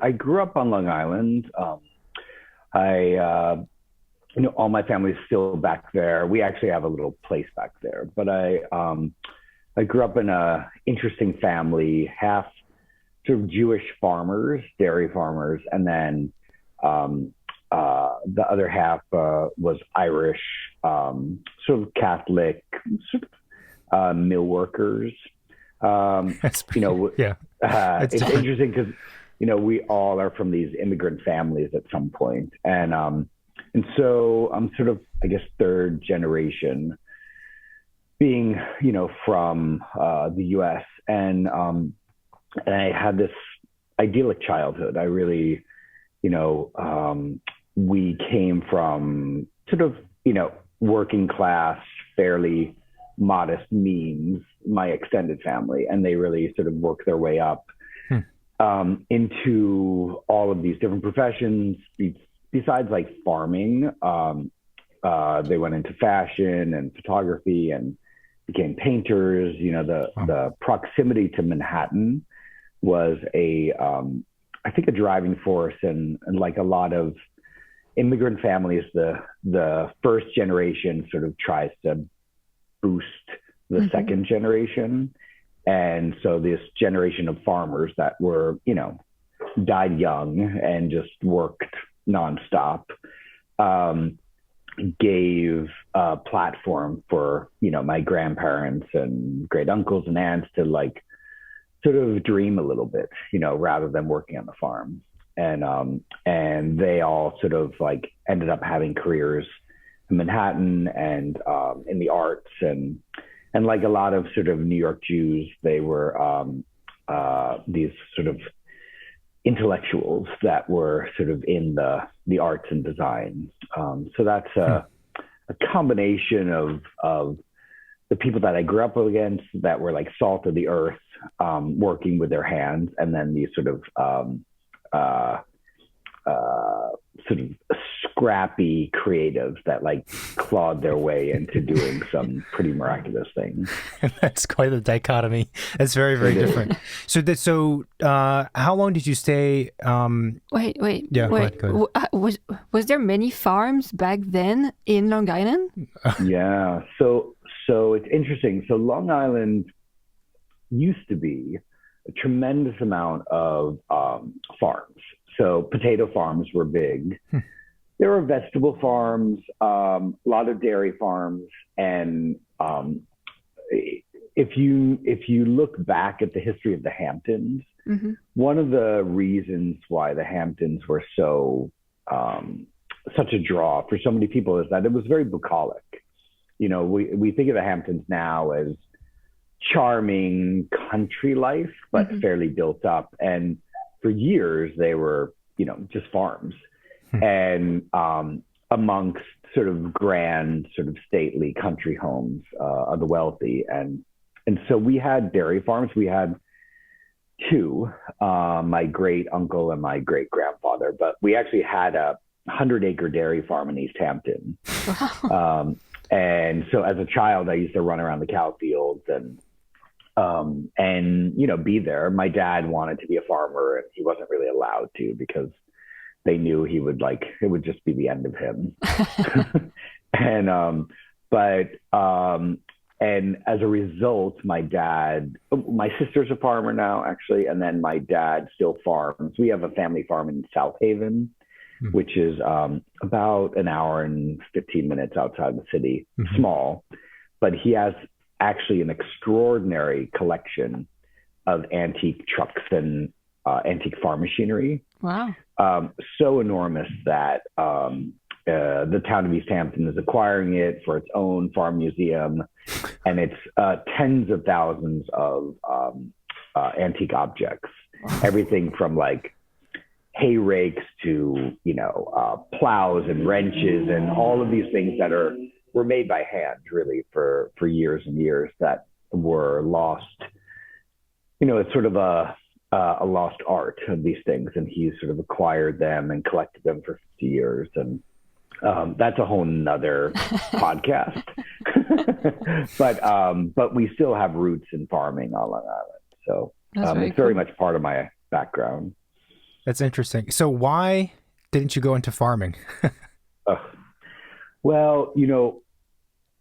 I grew up on Long Island. All my family is still back there. We actually have a little place back there, but I grew up in a interesting family, half sort of Jewish farmers, dairy farmers, and then the other half was Irish, sort of Catholic, sort of mill workers. That's You pretty, know, yeah. It's it's interesting because we all are from these immigrant families at some point, and so I'm sort of, I guess, third generation being from the U.S. And I had this idyllic childhood. I really, we came from sort of working class, fairly modest means, my extended family, and they really sort of worked their way up Hmm. into all of these different professions. Besides like farming, they went into fashion and photography and became painters. Wow. The proximity to Manhattan was I think a driving force, and like a lot of immigrant families, the first generation sort of tries to boost the Mm-hmm. second generation. And so this generation of farmers that were, died young and just worked nonstop, um, gave a platform for, my grandparents and great uncles and aunts to like sort of dream a little bit, rather than working on the farm. And they all sort of like ended up having careers in Manhattan and in the arts, and like a lot of sort of New York Jews, they were these sort of intellectuals that were sort of in the arts and design. So that's a combination of the people that I grew up against that were like salt of the earth, working with their hands, and then these uh, sort of scrappy creatives that like clawed their way into doing some pretty miraculous things. That's quite a dichotomy. That's very, very It is. different. How long did you stay? Wait, wait, Yeah, go wait. ahead, go ahead. Was there many farms back then in Long Island? Yeah. So it's interesting. So Long Island used to be a tremendous amount of farms. So potato farms were big. There were vegetable farms, a lot of dairy farms, and if you look back at the history of the Hamptons, Mm-hmm. one of the reasons why the Hamptons were such a draw for so many people is that it was very bucolic. We think of the Hamptons now as charming country life, but Mm-hmm. fairly built up. And for years, they were, just farms Hmm. and amongst sort of grand, sort of stately country homes of the wealthy. And so we had dairy farms. We had two, my great uncle and my great grandfather, but we actually had a 100-acre dairy farm in East Hampton. Wow. And so as a child, I used to run around the cow fields and be there. My dad wanted to be a farmer, and he wasn't really allowed to because they knew it would just be the end of him. and but and as a result, my sister's a farmer now, actually, and then my dad still farms. We have a family farm in South Haven, Hmm. which is about an hour and 15 minutes outside the city, Mhm. small, but he has actually an extraordinary collection of antique trucks and antique farm machinery. Wow. So enormous that the town of East Hampton is acquiring it for its own farm museum, and it's tens of thousands of antique objects, everything from like hay rakes to plows and wrenches and all of these things that were made by hand, really, for years and years, that were lost. It's sort of a lost art of these things, and he's sort of acquired them and collected them for 50 years. And that's a whole nother podcast. But we still have roots in farming on Long Island. So That's very it's very cool. much part of my background. That's interesting. So why didn't you go into farming? Ugh. Well,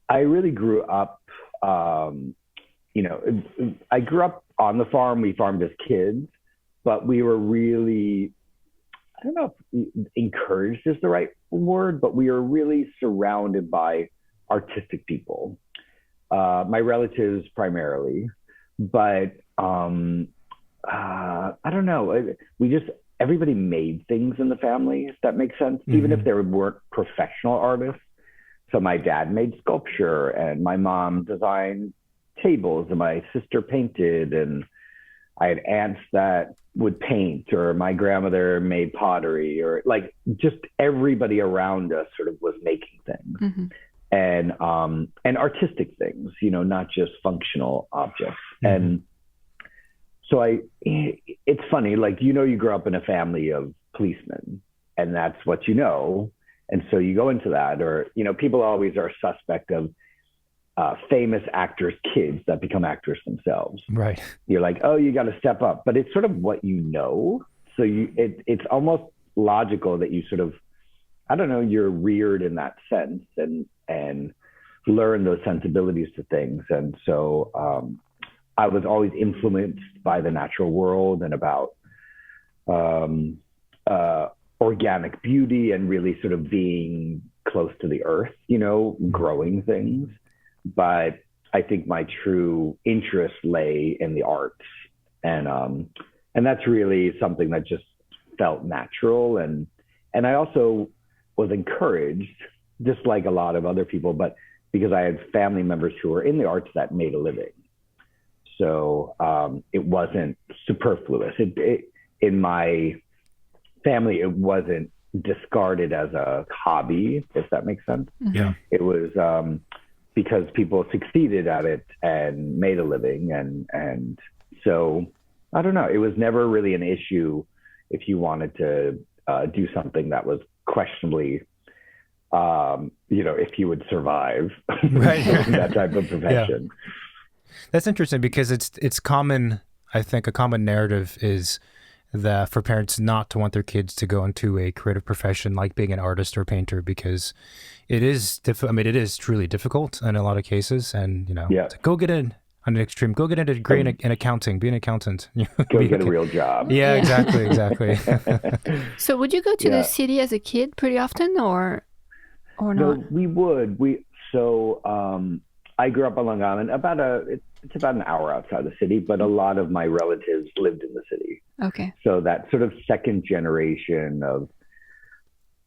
I really grew up, I grew up on the farm. We farmed as kids, but we were really, I don't know if encouraged is the right word, but we were really surrounded by artistic people. My relatives primarily, but I don't know. Everybody made things in the family, if that makes sense, even if they weren't professional artists. So my dad made sculpture, and my mom designed tables, and my sister painted, and I had aunts that would paint, or my grandmother made pottery, or like just everybody around us sort of was making things. And artistic things, not just functional objects. And so it's funny, like, you grow up in a family of policemen, and that's what you know. And so you go into that, or, people always are suspect of famous actors' kids that become actors themselves. Right. You're like, oh, you got to step up, but it's sort of what you know. So it's almost logical that you sort of, I don't know, you're reared in that sense and learn those sensibilities to things. And so I was always influenced by the natural world and about organic beauty and really sort of being close to the earth, growing things. But I think my true interest lay in the arts, and that's really something that just felt natural. And I also was encouraged, just like a lot of other people, but because I had family members who were in the arts that made a living. So it wasn't superfluous. In my family, it wasn't discarded as a hobby, if that makes sense. Yeah. It was because people succeeded at it and made a living. And so, I don't know, it was never really an issue if you wanted to do something that was questionably, if you would survive that type of profession. Yeah. That's interesting because it's common. I think a common narrative is that for parents not to want their kids to go into a creative profession like being an artist or painter, because it is it is truly difficult in a lot of cases. And go get on an extreme, go get a degree in accounting, be an accountant. Go get a real job. Yeah, exactly. So would you go to the city as a kid pretty often, or not? No, we would. I grew up on Long Island, it's about an hour outside the city, but a lot of my relatives lived in the city. Okay. So that sort of second generation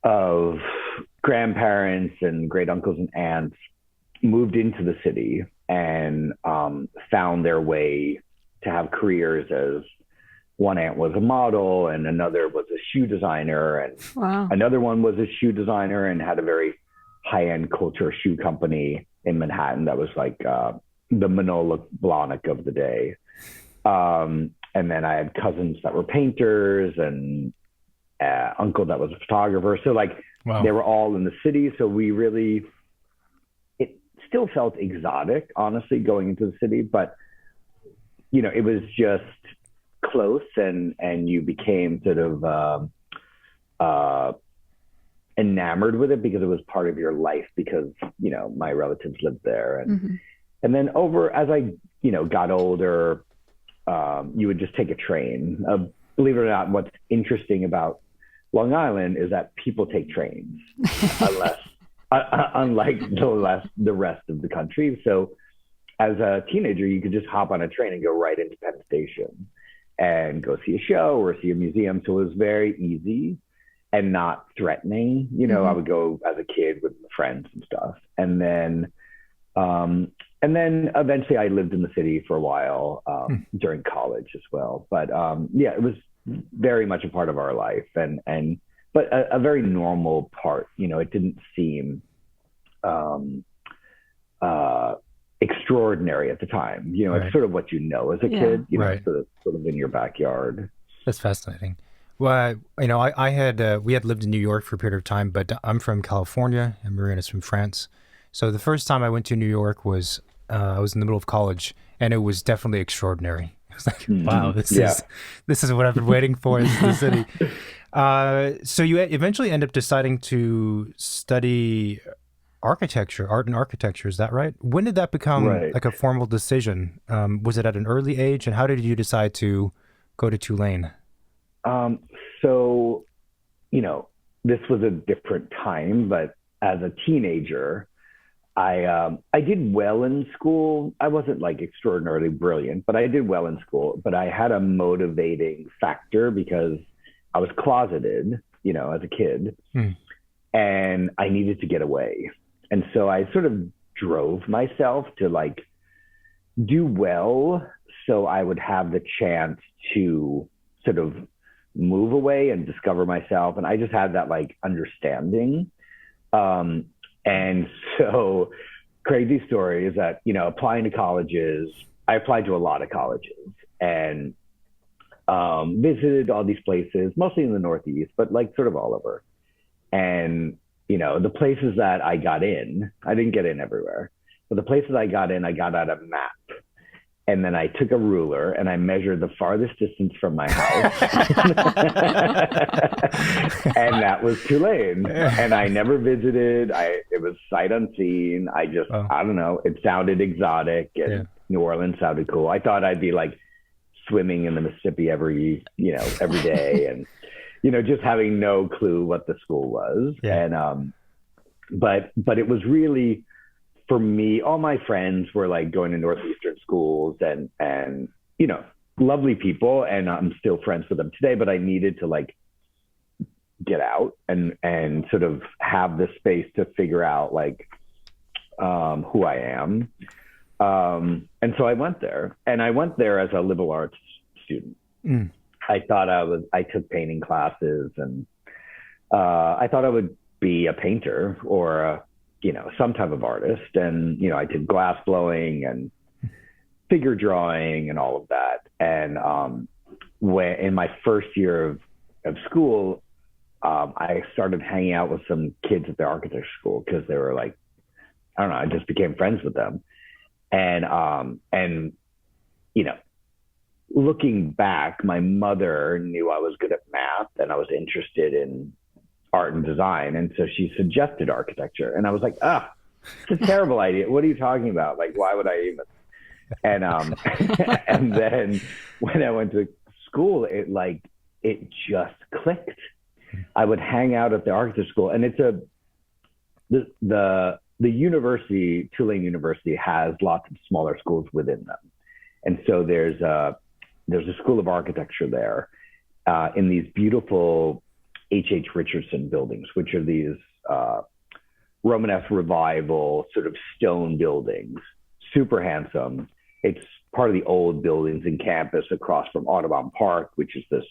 of grandparents and great uncles and aunts moved into the city and found their way to have careers. As one aunt was a model, and another was a shoe designer, and another one was a shoe designer and had a very high-end culture shoe company in Manhattan that was like the Manolo Blahnik of the day. And then I had cousins that were painters, and uncle that was a photographer. So they were all in the city. So it still felt exotic, honestly, going into the city, but it was just close, and you became sort of enamored with it because it was part of your life, because my relatives lived there. And then as I got older, you would just take a train. Believe it or not, what's interesting about Long Island is that people take trains, unlike the rest of the country. So as a teenager, you could just hop on a train and go right into Penn Station and go see a show or see a museum. So it was very easy and not threatening. I would go as a kid with friends and stuff. And then eventually I lived in the city for a while during college as well. But it was very much a part of our life, but a very normal part. It didn't seem extraordinary at the time. It's sort of what as a kid, sort of in your backyard. That's fascinating. Well, we had lived in New York for a period of time, but I'm from California and Marina's from France. So the first time I went to New York was I was in the middle of college, and it was definitely extraordinary. was like, wow, this is what I've been waiting for in the city. So you eventually end up deciding to study architecture, art and architecture. Is that right? When did that become like a formal decision? Was it at an early age? And how did you decide to go to Tulane? So, this was a different time, but as a teenager, I did well in school. I wasn't like extraordinarily brilliant, but I did well in school. But I had a motivating factor because I was closeted, as a kid, and I needed to get away. And so I sort of drove myself to like do well so I would have the chance to sort of move away and discover myself. And I just had that like understanding. And so crazy story is that, applying to colleges, I applied to a lot of colleges and visited all these places, mostly in the Northeast, but like sort of all over. And, the places that I got in, I didn't get in everywhere, but the places I got in, I got out a map. And then I took a ruler and I measured the farthest distance from my house. And that was Tulane. And I never visited. It was sight unseen. I don't know. It sounded exotic and New Orleans sounded cool. I thought I'd be like swimming in the Mississippi every day. And, just having no clue what the school was. Yeah. And, but it was really, for me, all my friends were like going to Northeastern schools and, lovely people. And I'm still friends with them today, but I needed to like get out and sort of have the space to figure out like, who I am. And so I went there as a liberal arts student. I took painting classes and, I thought I would be a painter or some type of artist. And, I did glass blowing and figure drawing and all of that. And when in my first year of school, I started hanging out with some kids at the architecture school because they were like, I don't know, I just became friends with them. And looking back, my mother knew I was good at math and I was interested in art and design. And so she suggested architecture. And I was like, it's a terrible idea. What are you talking about? Like, why would I even? And, and then when I went to school, it just clicked. I would hang out at the architecture school, and it's the university, Tulane University, has lots of smaller schools within them. And so there's a school of architecture there in these beautiful H.H. Richardson buildings, which are these Romanesque Revival sort of stone buildings, super handsome. It's part of the old buildings in campus across from Audubon Park, which is this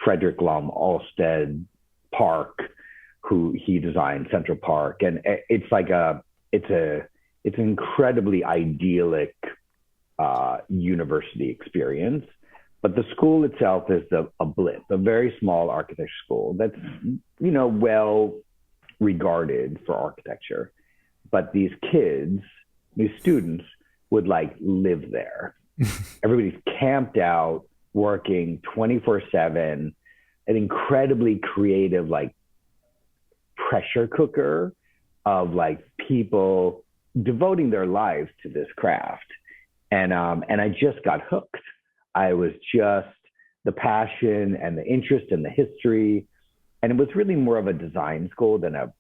Frederick Lahm Olmsted Park, who he designed Central Park. And it's like it's an incredibly idyllic university experience. But the school itself is a blip, a very small architecture school that's, well regarded for architecture. But these kids, these students would like live there. Everybody's camped out, working 24/7, an incredibly creative, like pressure cooker of like people devoting their lives to this craft. And I just got hooked. I was just the passion and the interest and the history. And it was really more of a design school than a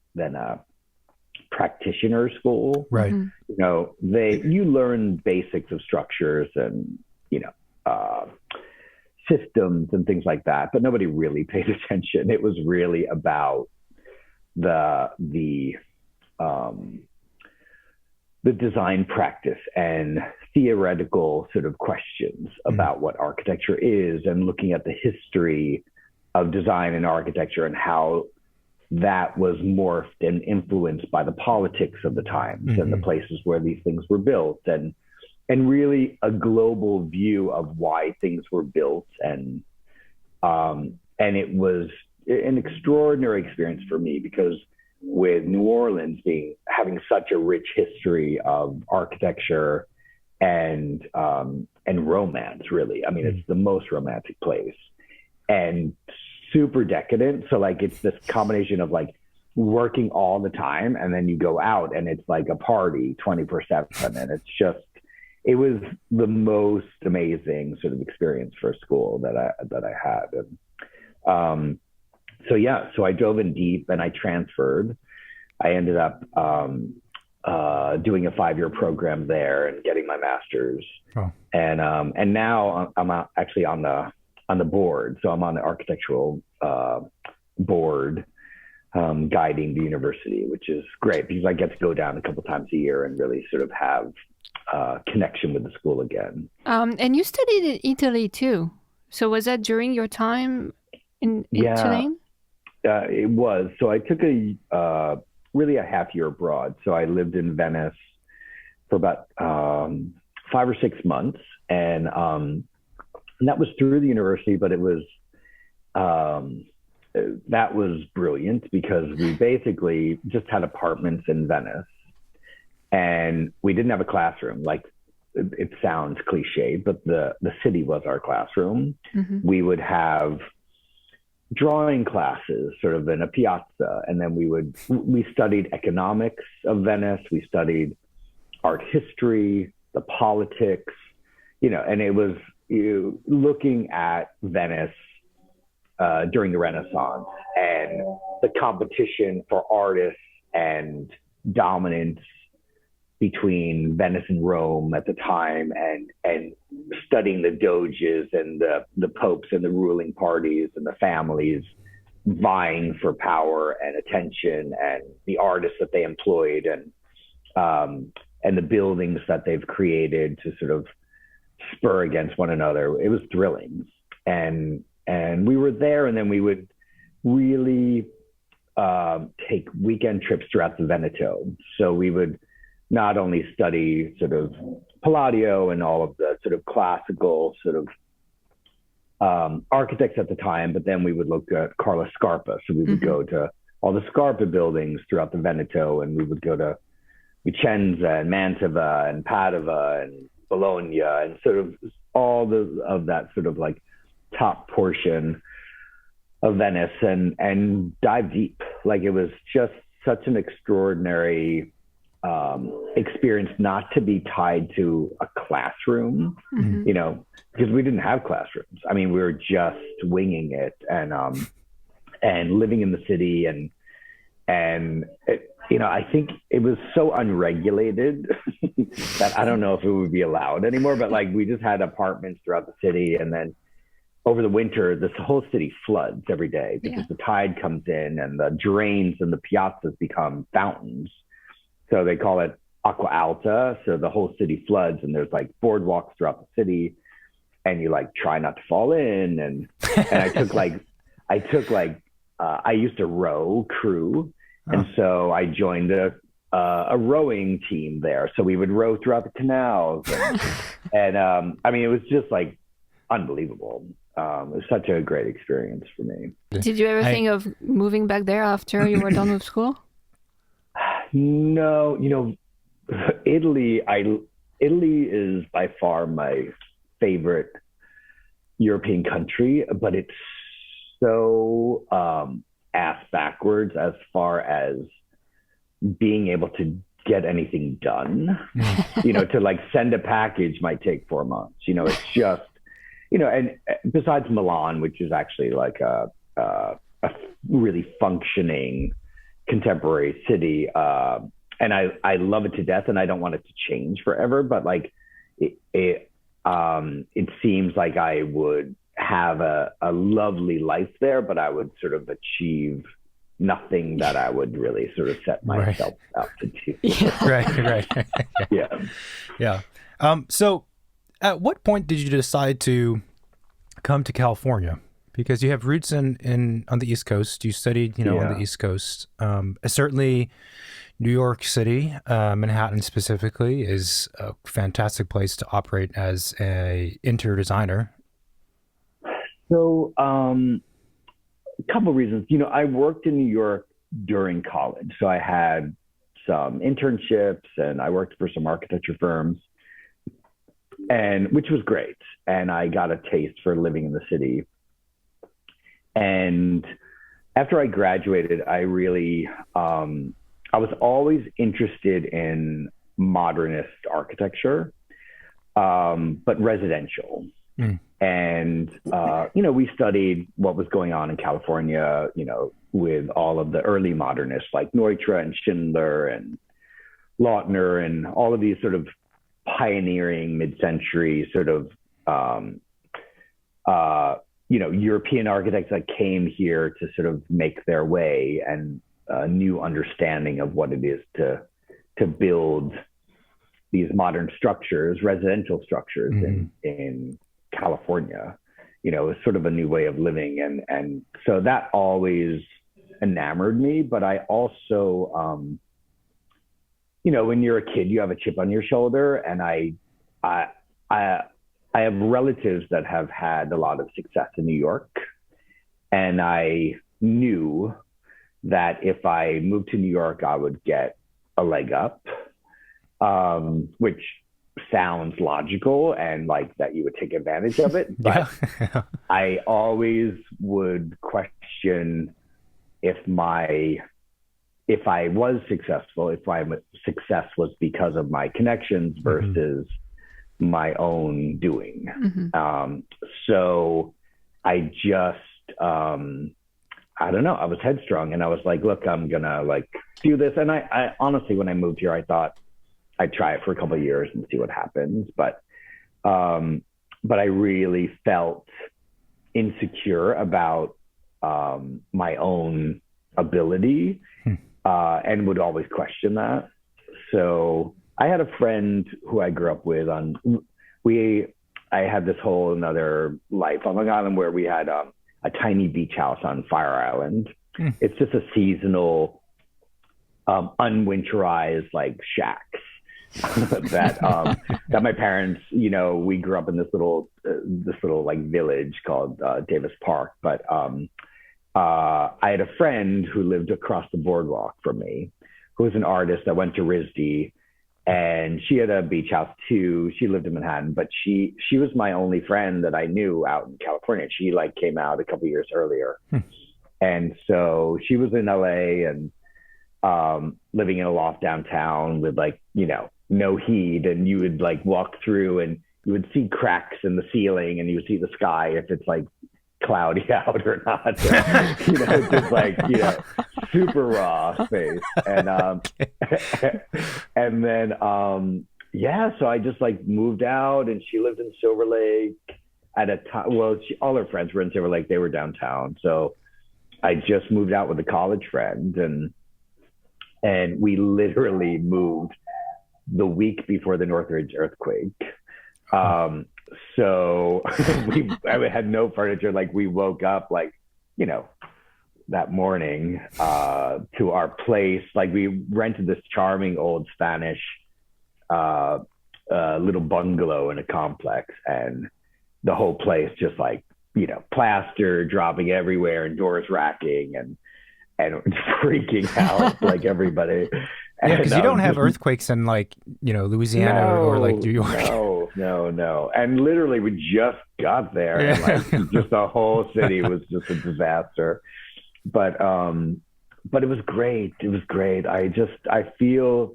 practitioner school. Right. You learn basics of structures and, systems and things like that, but nobody really paid attention. It was really about the design practice and theoretical sort of questions about what architecture is, and looking at the history of design and architecture and how that was morphed and influenced by the politics of the times and the places where these things were built, and really a global view of why things were built. And it was an extraordinary experience for me, because with New Orleans having such a rich history of architecture and romance, really. I mean, it's the most romantic place and super decadent. So like, it's this combination of like working all the time, and then you go out and it's like a party 24/7. And it's just, it was the most amazing sort of experience for school that I had. And so I dove in deep and I transferred. I ended up doing a 5-year program there and getting my master's. Oh. And now I'm actually on the board. So I'm on the architectural board, guiding the university, which is great because I get to go down a couple times a year and really sort of have connection with the school again. And you studied in Italy too. So was that during your time in Tulane? It was. So I took really a half year abroad. So I lived in Venice for about 5 or 6 months, and that was through the university. But it was that was brilliant because we basically just had apartments in Venice, and we didn't have a classroom. Like, it sounds cliche, but the city was our classroom. Mm-hmm. We would have drawing classes sort of in a piazza, and then we studied economics of Venice, we studied art history, the politics, and it was looking at Venice during the Renaissance and the competition for artists and dominance between Venice and Rome at the time, and studying the doges and the popes and the ruling parties and the families vying for power and attention, and the artists that they employed, and the buildings that they've created to sort of spur against one another. It was thrilling. And we were there, and then we would really take weekend trips throughout the Veneto. So we would not only study sort of Palladio and all of the sort of classical sort of architects at the time, but then we would look at Carlo Scarpa. So we would go to all the Scarpa buildings throughout the Veneto, and we would go to Vicenza and Mantova and Padova and Bologna, and sort of all of that sort of like top portion of Venice, and dive deep. Like, it was just such an extraordinary experience not to be tied to a classroom, because we didn't have classrooms. I mean, we were just winging it, and living in the city, and it, I think it was so unregulated that I don't know if it would be allowed anymore, but like, we just had apartments throughout the city, and then over the winter, this whole city floods every day because the tide comes in, and the drains and the piazzas become fountains. So they call it Acqua Alta. So the whole city floods, and there's like boardwalks throughout the city, and you like try not to fall in. And I used to row crew. And so I joined a rowing team there. So we would row throughout the canals. And I mean, it was just like unbelievable. It was such a great experience for me. Did you ever think of moving back there after you were done with school? No, Italy is by far my favorite European country, but it's so ass backwards as far as being able to get anything done. To like send a package might take 4 months. It's just, and besides Milan, which is actually like a really functioning contemporary city, and I love it to death, and I don't want it to change forever, but like it seems like I would have a lovely life there, but I would sort of achieve nothing that I would really sort of set myself out to do. Right. Yeah. So at what point did you decide to come to California? Because you have roots on the East Coast. You studied, on the East Coast. Certainly New York City, Manhattan specifically, is a fantastic place to operate as a interior designer. So a couple of reasons. I worked in New York during college. So I had some internships, and I worked for some architecture firms. and which was great. And I got a taste for living in the city. And after I graduated, I really, I was always interested in modernist architecture, but residential. And, we studied what was going on in California, with all of the early modernists like Neutra and Schindler and Lautner and all of these sort of pioneering mid-century sort of, European architects that came here to sort of make their way and a new understanding of what it is to build these modern structures, residential structures in California. It was sort of a new way of living. And so that always enamored me. But I also, when you're a kid, you have a chip on your shoulder. And I have relatives that have had a lot of success in New York. And I knew that if I moved to New York, I would get a leg up, which sounds logical and like that you would take advantage of it. But I always would question if I was successful, if my success was because of my connections versus my own doing. So I just, I don't know, I was headstrong and I was like, look, I'm gonna like do this. And I honestly, when I moved here, I thought I'd try it for a couple of years and see what happens. But I really felt insecure about my own ability and would always question that. So I had a friend who I grew up with I had this whole another life on Long Island where we had a tiny beach house on Fire Island. It's just a seasonal, unwinterized like shacks that my parents, we grew up in this little like village called Davis Park. But I had a friend who lived across the boardwalk from me, who was an artist that went to RISD, and she had a beach house too. She lived in Manhattan, but she was my only friend that I knew out in California. She like came out a couple years earlier. And so she was in LA and living in a loft downtown with like, no heat, and you would like walk through and you would see cracks in the ceiling and you would see the sky if it's like cloudy out or not. Just like, super raw space. And and then so I just like moved out, and she lived in Silver Lake at a time. Well, all her friends were in Silver Lake, they were downtown. So I just moved out with a college friend, and we literally moved the week before the Northridge earthquake. So I had no furniture. Like we woke up like, that morning to our place. Like we rented this charming old Spanish little bungalow in a complex, and the whole place just like, plaster dropping everywhere and doors racking and freaking out like everybody. Yeah, because you don't have earthquakes in like, Louisiana or like New York. No. And literally we just got there and like just the whole city was just a disaster. But it was great. It was great. I feel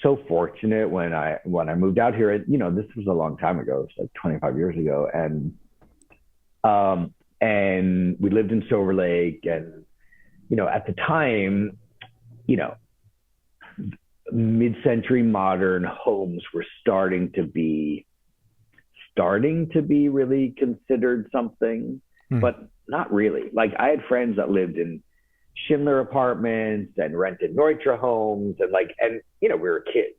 so fortunate when I moved out here. This was a long time ago. It's like 25 years ago. And we lived in Silver Lake, and, at the time, mid-century modern homes were starting to be really considered something, but not really. Like I had friends that lived in Schindler apartments and rented Neutra homes, and we were kids.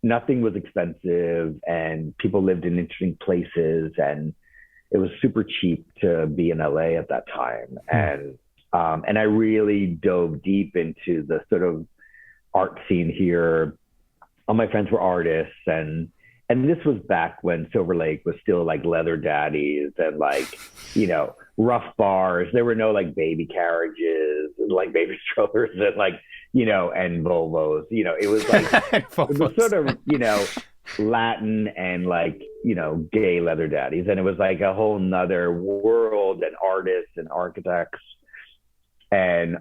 Nothing was expensive, and people lived in interesting places, and it was super cheap to be in LA at that time. And I really dove deep into the sort of art scene here. All my friends were artists, and this was back when Silver Lake was still like leather daddies and like, rough bars. There were no like baby carriages, like baby strollers, and like, and Volvos. It was like it was sort of, Latin and like, gay leather daddies. And it was like a whole nother world, and artists and architects. And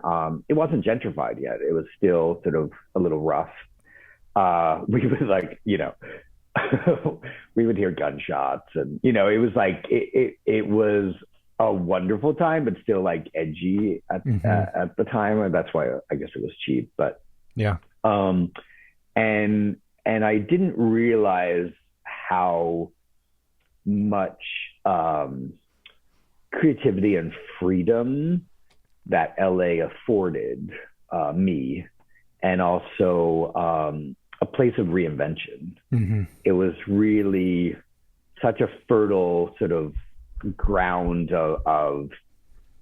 it wasn't gentrified yet. It was still sort of a little rough. We would like, we would hear gunshots, and it was like it was a wonderful time, but still like edgy at the time. And that's why I guess it was cheap. But yeah, and I didn't realize how much creativity and freedom that LA afforded me, and also a place of reinvention. It was really such a fertile sort of ground of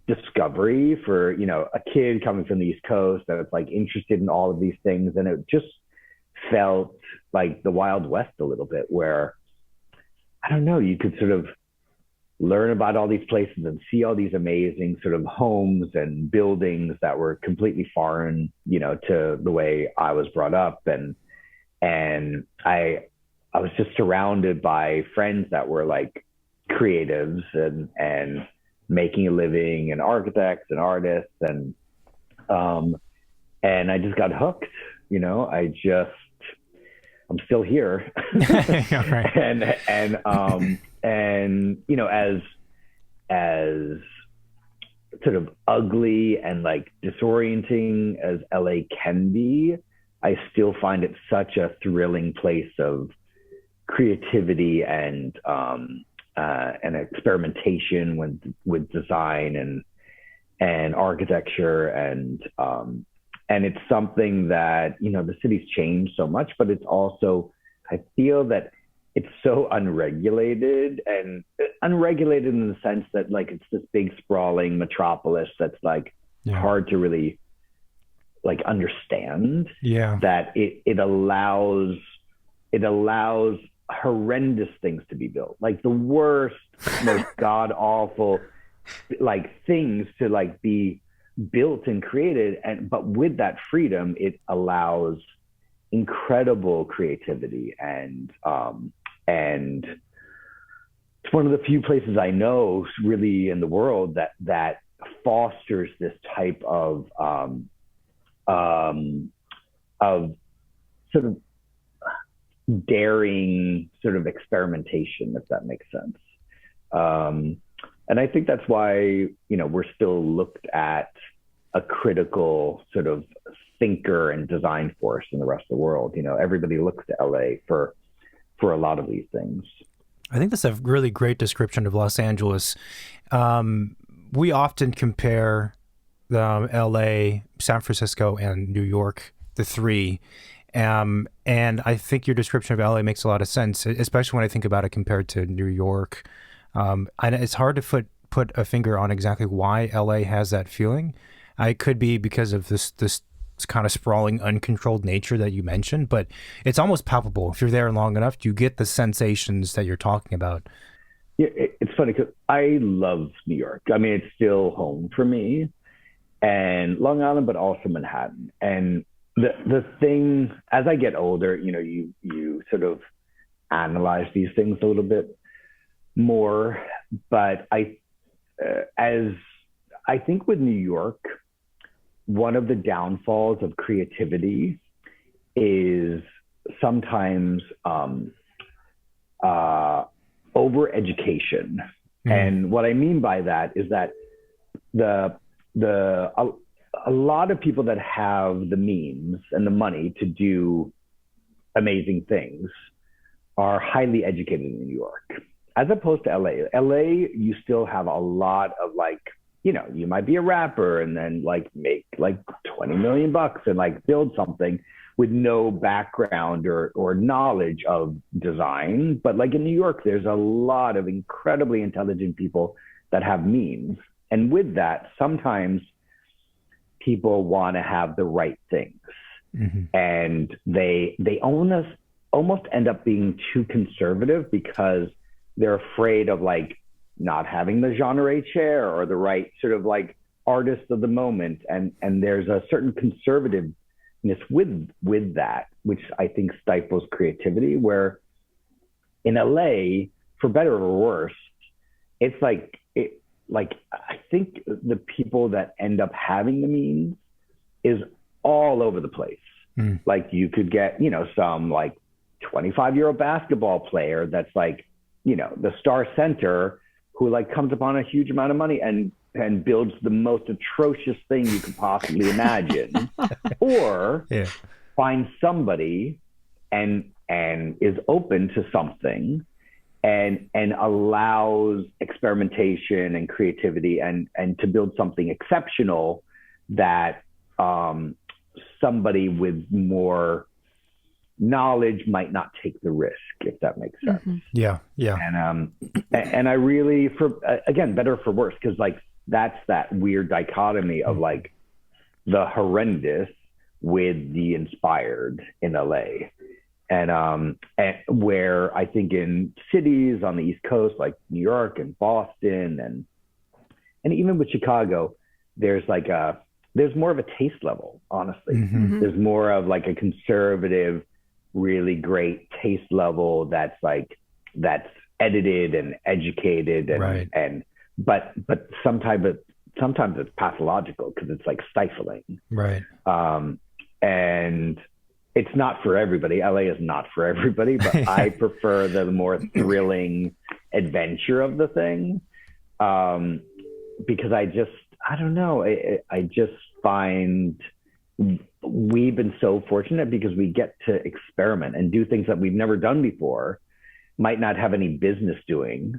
discovery for, a kid coming from the East Coast that's like interested in all of these things. And it just felt like the Wild West a little bit, where, I don't know, you could sort of learn about all these places and see all these amazing sort of homes and buildings that were completely foreign, to the way I was brought up. And I was just surrounded by friends that were like creatives and making a living, and architects and artists. And I just got hooked, I'm still here. Yeah, right. And as sort of ugly and like disorienting as LA can be, I still find it such a thrilling place of creativity and experimentation with design and architecture, and it's something that, the city's changed so much, but it's also, I feel that it's so unregulated in the sense that like it's this big sprawling metropolis that's like hard to really like understand. Yeah. That it allows horrendous things to be built, like the worst, most god awful like things to like be built and created, but with that freedom, it allows incredible creativity, and it's one of the few places I know really in the world that fosters this type of sort of daring sort of experimentation, if that makes sense. And I think that's why, we're still looked at a critical sort of thinker and design force in the rest of the world. Everybody looks to LA for a lot of these things. I think that's a really great description of Los Angeles. We often compare LA, San Francisco, and New York, the three. And I think your description of LA makes a lot of sense, especially when I think about it compared to New York. And it's hard to put a finger on exactly why LA has that feeling. It could be because of this kind of sprawling, uncontrolled nature that you mentioned, but it's almost palpable. If you're there long enough, you get the sensations that you're talking about. Yeah, it's funny because I love New York. I mean, it's still home for me, and Long Island, but also Manhattan. And the thing, as I get older, you sort of analyze these things a little bit more. But I think with New York, one of the downfalls of creativity is sometimes over-education. And what I mean by that is that a lot of people that have the means and the money to do amazing things are highly educated in New York, as opposed to LA. LA, you still have a lot of like, you might be a rapper and then like make like $20 million and like build something with no background or knowledge of design. But like in New York, there's a lot of incredibly intelligent people that have means. And with that, sometimes people want to have the right things. And they almost end up being too conservative because they're afraid of like not having the genre chair or the right sort of like artist of the moment. And there's a certain conservativeness with that, which I think stifles creativity, where in LA, for better or worse, it's like I think the people that end up having the means is all over the place. Like you could get, some like 25-year-old basketball player that's like, the star center who like comes upon a huge amount of money and builds the most atrocious thing you could possibly imagine, or find somebody and is open to something and allows experimentation and creativity and to build something exceptional that somebody with more knowledge might not take the risk, if that makes sense. Yeah. And I really, for again, better for worse, because like that's that weird dichotomy of like the horrendous with the inspired in LA. And where I think in cities on the East Coast, like New York and Boston and even with Chicago, there's more of a taste level, honestly. There's more of like a conservative, really great taste level that's edited and educated but sometimes it's pathological because it's like stifling. Right. And it's not for everybody. LA is not for everybody, but I prefer the more thrilling adventure of the thing. Because I don't know. I just find we've been so fortunate because we get to experiment and do things that we've never done before, might not have any business doing,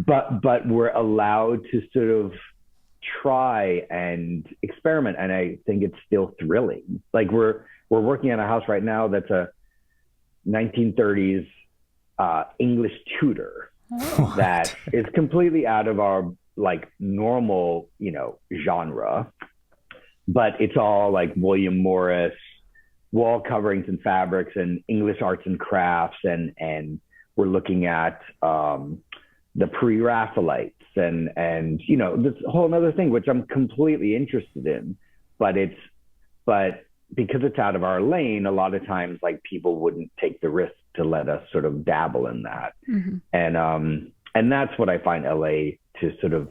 but we're allowed to sort of try and experiment. And I think it's still thrilling. Like we're working on a house right now that's a 1930s English Tudor that is completely out of our like normal, genre, but it's all like William Morris wall coverings and fabrics and English arts and crafts. And we're looking at the pre-Raphaelites and this whole other thing, which I'm completely interested in, but because it's out of our lane, a lot of times like people wouldn't take the risk to let us sort of dabble in that. And that's what I find LA to sort of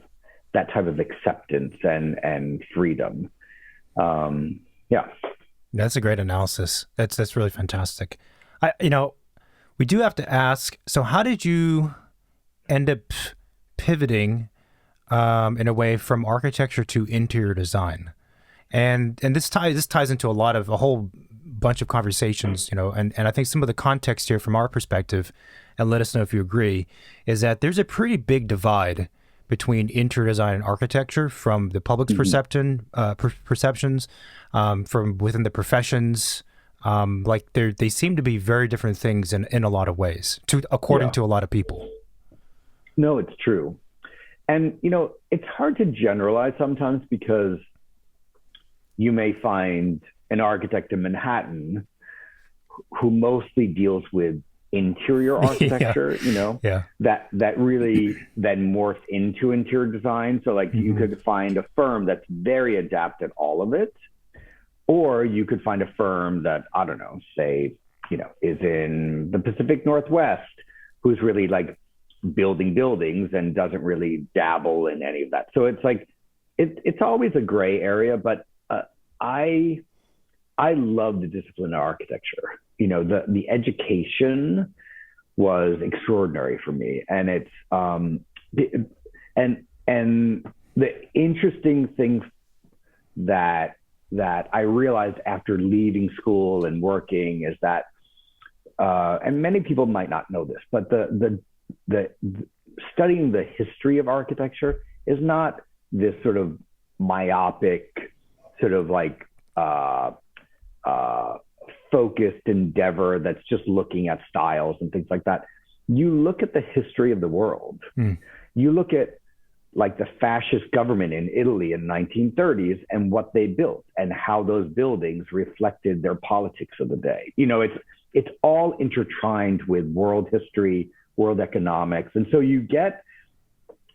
that type of acceptance and freedom. That's a great analysis. That's really fantastic. We do have to ask, so how did you end up pivoting in a way from architecture to interior design? And this ties into a whole bunch of conversations, and I think some of the context here from our perspective, and let us know if you agree, is that there's a pretty big divide between interior design and architecture from the public's perceptions, from within the professions. Like they seem to be very different things in a lot of ways, according to a lot of people. No, it's true. And, it's hard to generalize sometimes because you may find an architect in Manhattan who mostly deals with interior architecture, that really then morphs into interior design. So like you could find a firm that's very adept at all of it, or you could find a firm that, I don't know, say, is in the Pacific Northwest, who's really like building buildings and doesn't really dabble in any of that. So it's like, it's always a gray area, but I love the discipline of architecture. The education was extraordinary for me. And it's, and the interesting thing that I realized after leaving school and working is that, and many people might not know this, but the studying the history of architecture is not this sort of myopic, sort of like focused endeavor that's just looking at styles and things like that. You look at the history of the world. You look at like the fascist government in Italy in 1930s and what they built and how those buildings reflected their politics of the day. It's all intertwined with world history, world economics. And so you get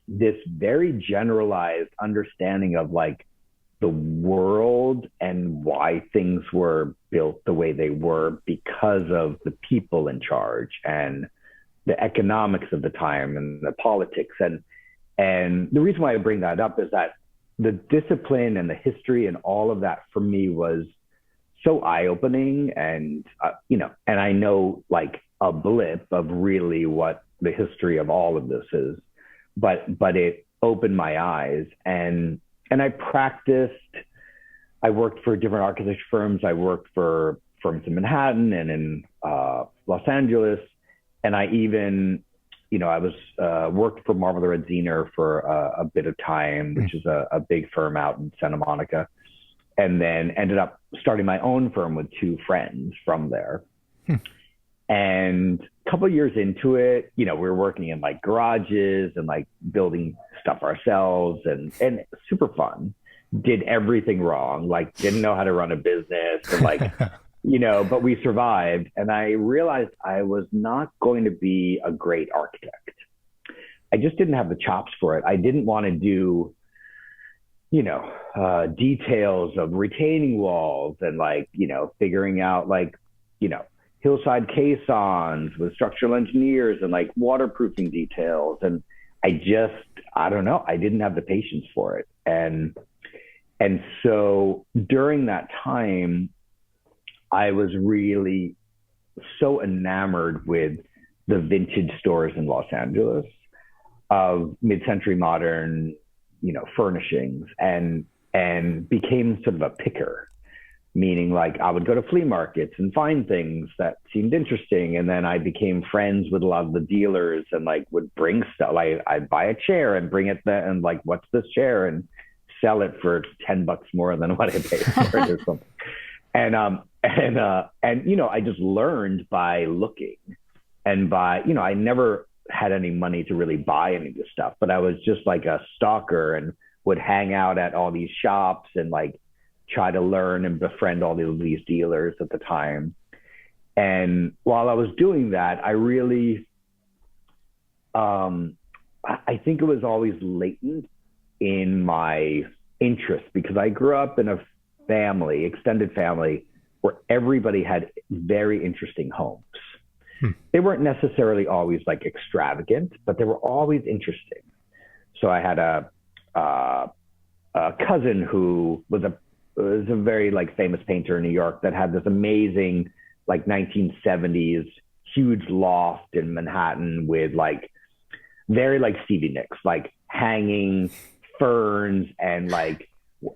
this very generalized understanding of like the world and why things were built the way they were because of the people in charge and the economics of the time and the politics. And the reason why I bring that up is that the discipline and the history and all of that for me was so eye-opening. And, and I know like a blip of really what the history of all of this is, but it opened my eyes. And I practiced. I worked for different architecture firms. I worked for firms in Manhattan and in Los Angeles. And I even, I was worked for Marvel the Red Ziner for a bit of time, which is a big firm out in Santa Monica. And then ended up starting my own firm with two friends from there. And a couple of years into it, we were working in like garages and like building stuff ourselves and super fun. Did everything wrong, like didn't know how to run a business and like, but we survived. And I realized I was not going to be a great architect. I just didn't have the chops for it. I didn't want to do, details of retaining walls and like, figuring out like, hillside caissons with structural engineers and like waterproofing details. And I don't know, I didn't have the patience for it. And so during that time, I was really so enamored with the vintage stores in Los Angeles of mid-century modern, furnishings and became sort of a picker. Meaning like I would go to flea markets and find things that seemed interesting. And then I became friends with a lot of the dealers and like would bring stuff. Like I'd buy a chair and bring it there and like, what's this chair? And sell it for $10 more than what I paid for it or something. And I just learned by looking and by, I never had any money to really buy any of this stuff, but I was just like a stalker and would hang out at all these shops and like, try to learn and befriend all these dealers at the time. And while I was doing that, I really, I think it was always latent in my interest because I grew up in a family, extended family, where everybody had very interesting homes. They weren't necessarily always like extravagant, but they were always interesting. So I had a cousin who was a very like famous painter in New York that had this amazing like 1970s huge loft in Manhattan with like very like Stevie Nicks, like hanging ferns and like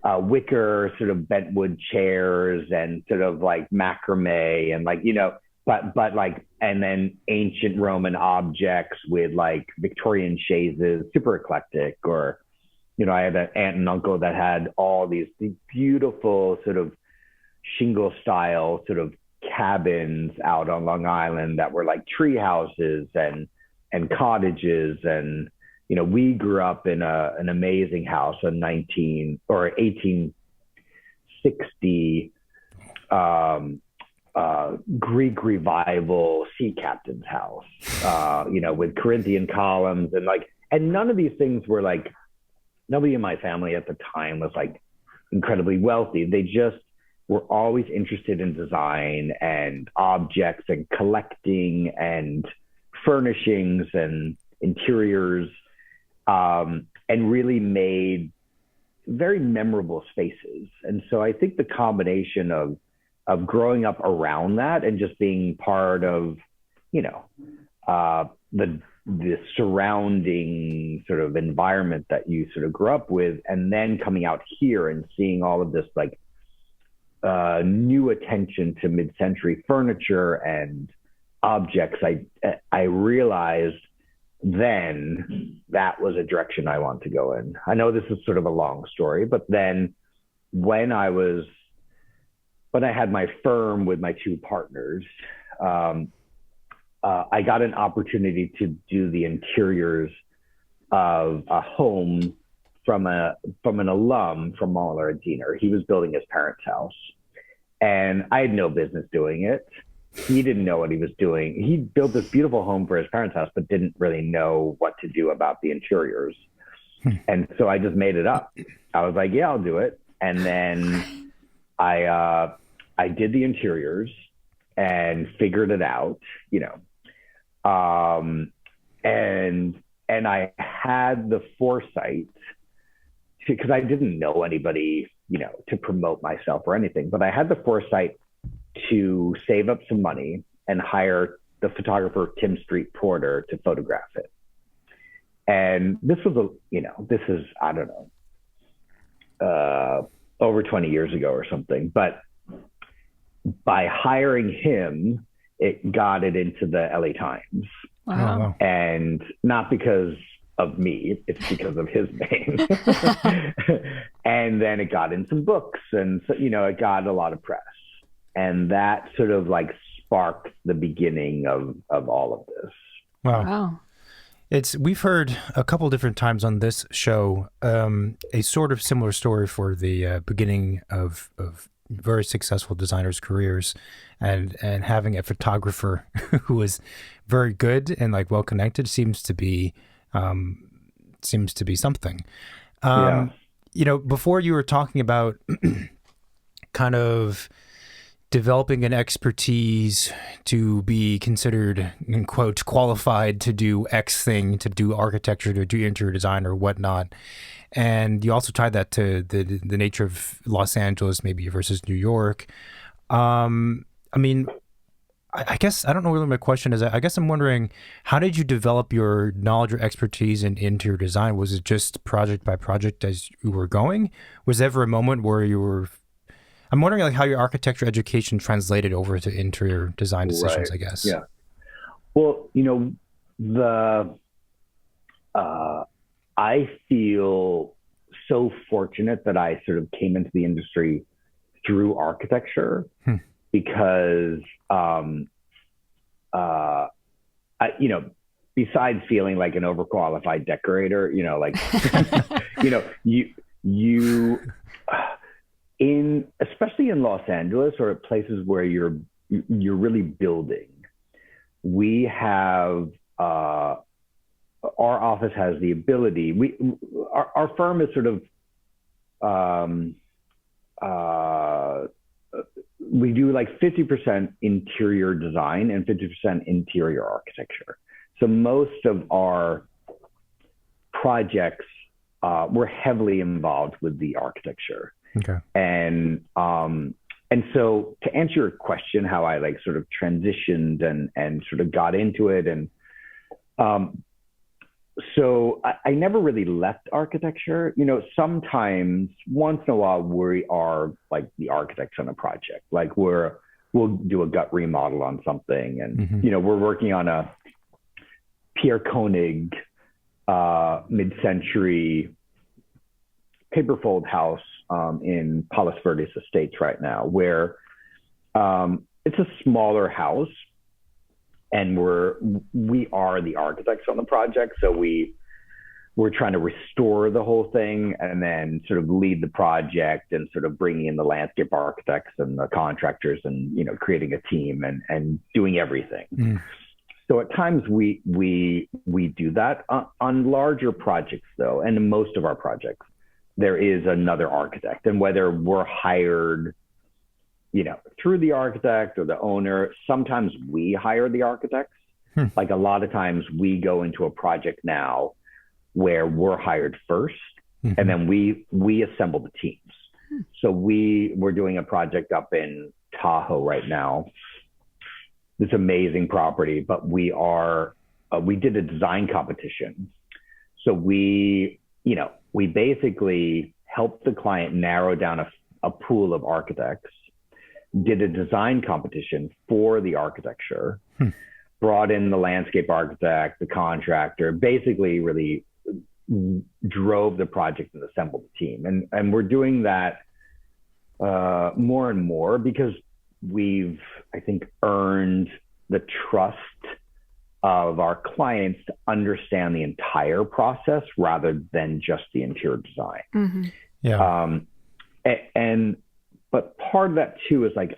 wicker sort of bentwood chairs and sort of like macrame and like, but like, and then ancient Roman objects with like Victorian chaises, super eclectic. Or I had an aunt and uncle that had all these beautiful sort of shingle style sort of cabins out on Long Island that were like tree houses and cottages. And, we grew up in an amazing house, a 1860 Greek revival sea captain's house, with Corinthian columns and none of these things were like, nobody in my family at the time was like incredibly wealthy. They just were always interested in design and objects and collecting and furnishings and interiors, and really made very memorable spaces. And so I think the combination of growing up around that and just being part of, the surrounding sort of environment that you sort of grew up with, and then coming out here and seeing all of this like new attention to mid-century furniture and objects, I realized then that was a direction I want to go in. I know this is sort of a long story, but then when I had my firm with my two partners, I got an opportunity to do the interiors of a home from an alum from Marvel the Ziner. He was building his parents' house, and I had no business doing it. He didn't know what he was doing. He built this beautiful home for his parents' house, but didn't really know what to do about the interiors. And so I just made it up. I was like, yeah, I'll do it. And then I did the interiors and figured it out, and I had the foresight because I didn't know anybody, to promote myself or anything, but I had the foresight to save up some money and hire the photographer Tim Street Porter to photograph it. And this was this is, I don't know, over 20 years ago or something. But by hiring him, it got it into the LA Times. Wow. And not because of me, it's because of his name. And then it got in some books, and so, it got a lot of press. And that sort of like sparked the beginning of all of this. Wow. We've heard a couple different times on this show a sort of similar story for the beginning of very successful designers' careers, and having a photographer who was very good and like well connected seems to be something. Before you were talking about kind of developing an expertise to be considered, in quote, qualified to do X thing, to do architecture, to do interior design or whatnot. And you also tied that to the nature of Los Angeles, maybe versus New York. I guess, I don't know what my question is. I guess I'm wondering, how did you develop your knowledge or expertise in interior design? Was it just project by project as you were going? Was there ever a moment where you were... I'm wondering like how your architecture education translated over to interior design decisions, Right. I guess. Yeah. Well, I feel so fortunate that I sort of came into the industry through architecture because, besides feeling like an overqualified decorator, especially in Los Angeles or at places where you're really building, we have, our office has the ability, our firm is sort of, we do like 50% interior design and 50% interior architecture. So most of our projects, we're heavily involved with the architecture. Okay. And so to answer your question, how I like sort of transitioned and sort of got into it. And so I never really left architecture. Sometimes once in a while we are like the architects on a project, like we'll do a gut remodel on something. And, we're working on a Pierre Koenig mid-century paperfold house in Palos Verdes Estates right now, where it's a smaller house, and we are the architects on the project. So we're trying to restore the whole thing and then sort of lead the project and sort of bringing in the landscape architects and the contractors and, creating a team and doing everything. So at times we do that. On larger projects though, and in most of our projects, there is another architect, and whether we're hired, through the architect or the owner, sometimes we hire the architects. Like a lot of times we go into a project now where we're hired first, and then we assemble the teams. So we're doing a project up in Tahoe right now. This amazing property, but we did a design competition. So we basically helped the client narrow down a pool of architects, did a design competition for the architecture, brought in the landscape architect, the contractor, basically really drove the project and assembled the team. And we're doing that more and more because we've, I think, earned the trust of our clients to understand the entire process rather than just the interior design. Yeah. But part of that too is like,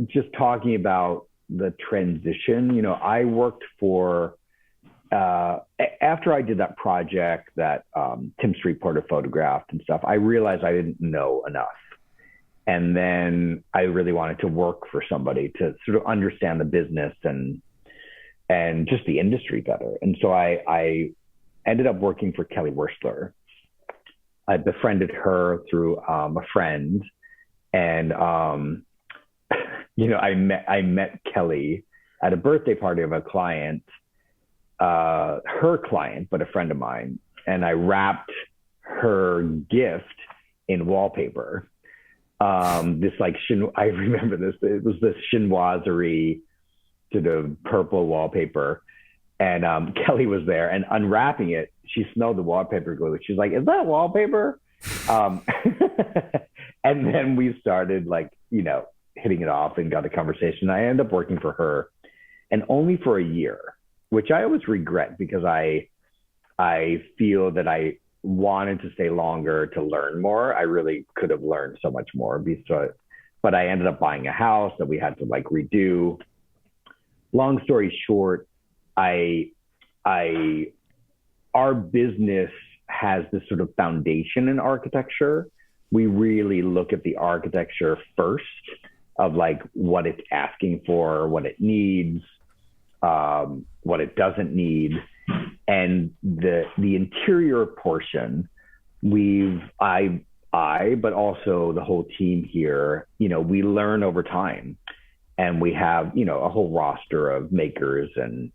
just talking about the transition, I worked for after I did that project that Tim Street Porter photographed and stuff, I realized I didn't know enough. And then I really wanted to work for somebody to sort of understand the business and just the industry better. And so I ended up working for Kelly Wurstler. I befriended her through a friend, and I met Kelly at a birthday party of a client, her client, but a friend of mine, and I wrapped her gift in wallpaper. This like I remember this. It was this chinoiserie sort of purple wallpaper. And Kelly was there, and unwrapping it, she smelled the wallpaper glue. She's like, "Is that wallpaper?" And then we started hitting it off and got a conversation. I ended up working for her, and only for a year, which I always regret because I feel that I wanted to stay longer to learn more. I really could have learned so much more. But I ended up buying a house that we had to redo. Long story short, our business has this sort of foundation in architecture. We really look at the architecture first of what it's asking for, what it needs, what it doesn't need. And the interior portion, but also the whole team here, we learn over time. And we have, a whole roster of makers and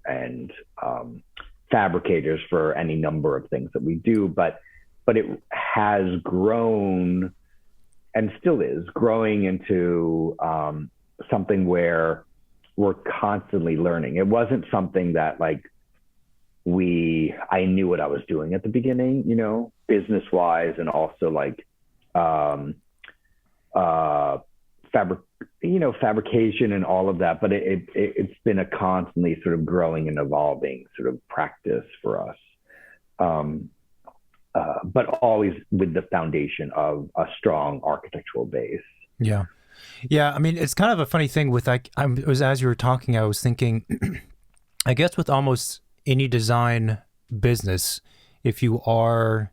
fabricators for any number of things that we do. But it has grown and still is growing into something where we're constantly learning. It wasn't something that I knew what I was doing at the beginning, business wise, and also fabrication and all of that, but it's been a constantly sort of growing and evolving sort of practice for us. But always with the foundation of a strong architectural base. Yeah. Yeah. I mean, it's kind of a funny thing with as you were talking, I was thinking, I guess with almost any design business, if you are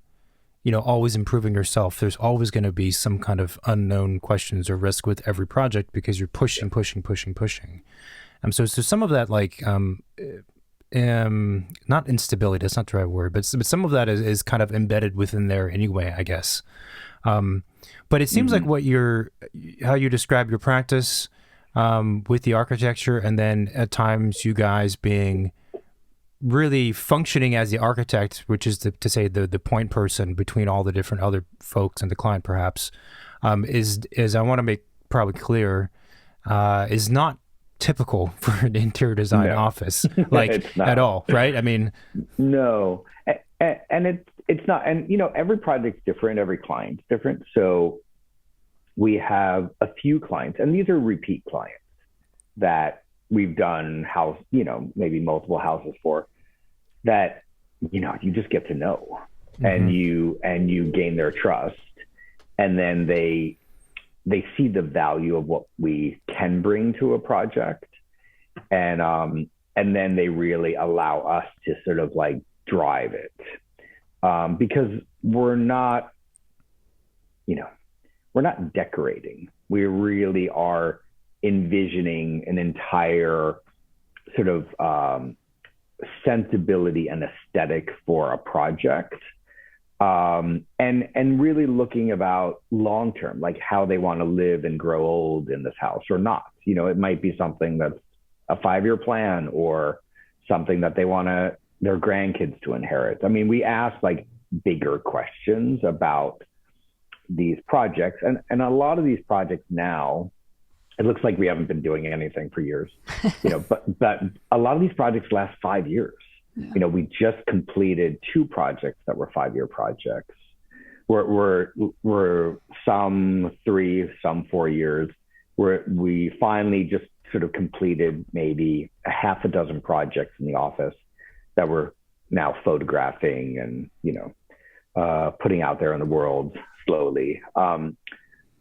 always improving yourself, there's always going to be some kind of unknown questions or risk with every project because you're pushing. So some of that, not instability, that's not the right word, but some of that is kind of embedded within there anyway, I guess. But it seems like how you describe your practice with the architecture, and then at times you guys being really functioning as the architect, which is to say the point person between all the different other folks and the client, perhaps, is I want to make probably clear, is not typical for an interior design office, at all, right? I mean, no, and it's not, and every project's different, every client's different. So we have a few clients, and these are repeat clients that we've done maybe multiple houses for, that you just get to know, and you gain their trust, and then they see the value of what we can bring to a project, and then they really allow us to sort of drive it, because we're not decorating. We really are envisioning an entire sort of sensibility and aesthetic for a project, and really looking about long term, how they want to live and grow old in this house or not. It might be something that's a 5-year plan, or something that they want their grandkids to inherit. I mean, we ask bigger questions about these projects, and a lot of these projects now, it looks like we haven't been doing anything for years, but a lot of these projects last 5 years. Yeah. We just completed 2 projects that were 5-year projects. We're some 3, some 4 years, where we finally just sort of completed maybe a half a dozen projects in the office that we're now photographing and, putting out there in the world slowly.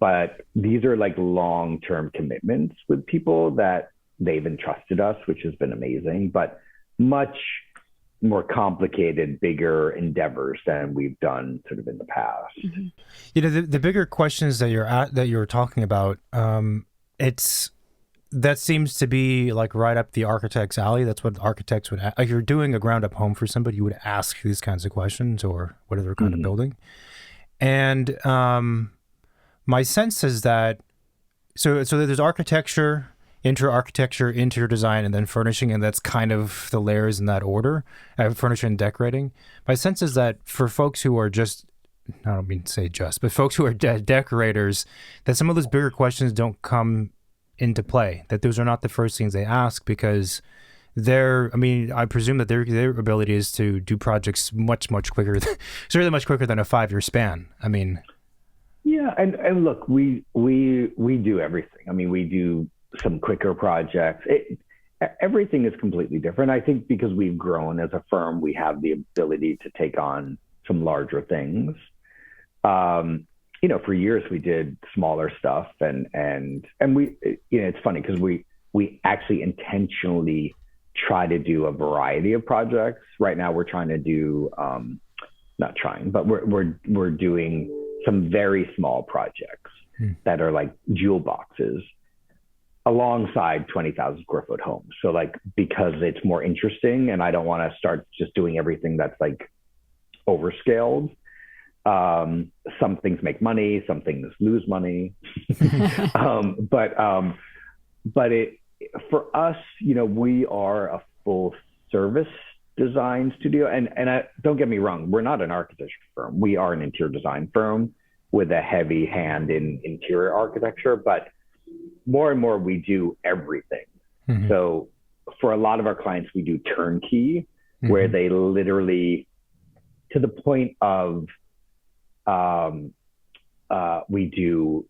But these are long-term commitments with people that they've entrusted us, which has been amazing, but much more complicated, bigger endeavors than we've done sort of in the past. Mm-hmm. You know, the bigger questions that you're talking about, that seems to be like right up the architect's alley. That's what architects would, if you're doing a ground up home for somebody, you would ask these kinds of questions, or what they're kind of building. And my sense is that, so there's architecture, interior-architecture, interior design, and then furnishing, and that's kind of the layers in that order, furnishing and decorating. My sense is that for folks who are just, I don't mean to say just, but folks who are decorators, that some of those bigger questions don't come into play, that those are not the first things they ask, because I presume that their ability is to do projects much quicker, certainly much quicker than a 5-year span. I mean... Yeah, and look, we do everything. I mean, we do some quicker projects. Everything is completely different. I think because we've grown as a firm, we have the ability to take on some larger things. You know, for years we did smaller stuff, and we, you know, it's funny because we actually intentionally try to do a variety of projects. Right now, we're trying to do, not trying, but we're doing some very small projects that are like jewel boxes alongside 20,000 square foot homes. So like, because it's more interesting and I don't want to start just doing everything that's like overscaled. Some things make money, some things lose money. But for us, you know, we are a full service design studio. And don't get me wrong, we're not an architecture firm. We are an interior design firm with a heavy hand in interior architecture, but more and more we do everything. Mm-hmm. So for a lot of our clients, we do turnkey, where they literally, to the point of, we do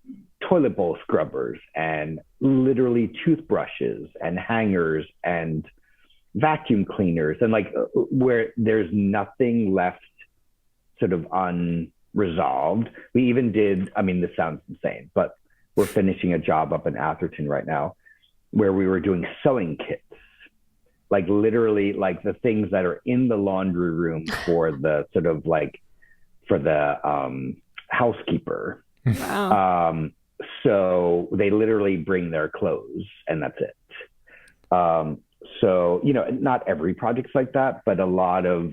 toilet bowl scrubbers and literally toothbrushes and hangers and vacuum cleaners, and like where there's nothing left sort of unresolved. We even did, I mean, this sounds insane, but we're finishing a job up in Atherton right now where we were doing sewing kits, like literally like the things that are in the laundry room for the sort of like, for the housekeeper. Wow. So they literally bring their clothes and that's it. So, you know, not every project's like that, but a lot of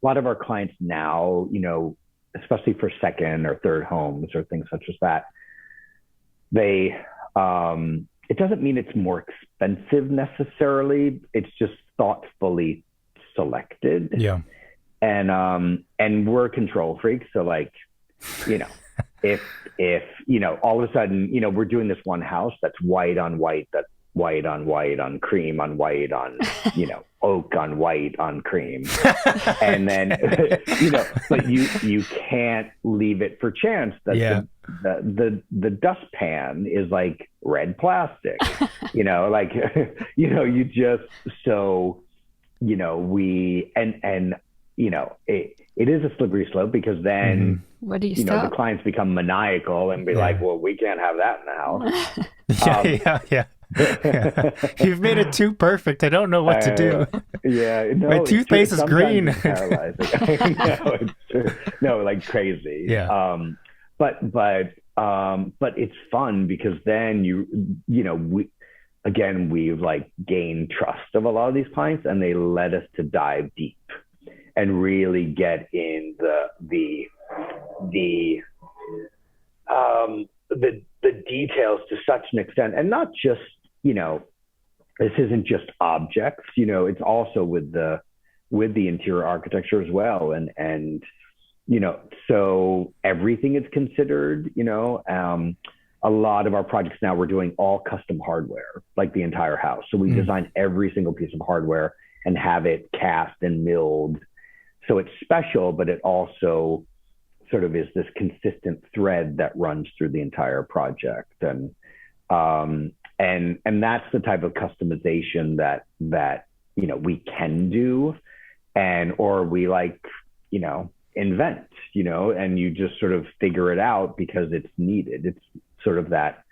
our clients now, you know, especially for second or third homes or things such as that, they, it doesn't mean it's more expensive necessarily. It's just thoughtfully selected. Yeah. And we're control freaks. So like, you know, if, you know, all of a sudden, you know, we're doing this one house that's white on white, that's white on white on cream on white on, you know, oak on white on cream. And then, you know, but you can't leave it for chance that the dustpan is like red plastic, you know, like, you know, you just, so, you know, we, and, you know, it is a slippery slope because then, what do you know, the clients become maniacal and be like, well, we can't have that in the house. Yeah. You've made it too perfect. I don't know what to do. No, my toothpaste is green. It's paralyzing. No, it's true. No, like crazy. Yeah. But it's fun because then you know, we've like gained trust of a lot of these clients, and they let us to dive deep and really get in the details to such an extent, and not just, you know, this isn't just objects, you know, it's also with the interior architecture as well. And, you know, so everything is considered, you know, a lot of our projects now, we're doing all custom hardware, like the entire house. So we design every single piece of hardware and have it cast and milled. So it's special, but it also sort of is this consistent thread that runs through the entire project. And that's the type of customization that, you know, we can do, or we like, you know, invent, you know, and you just sort of figure it out because it's needed. It's sort of that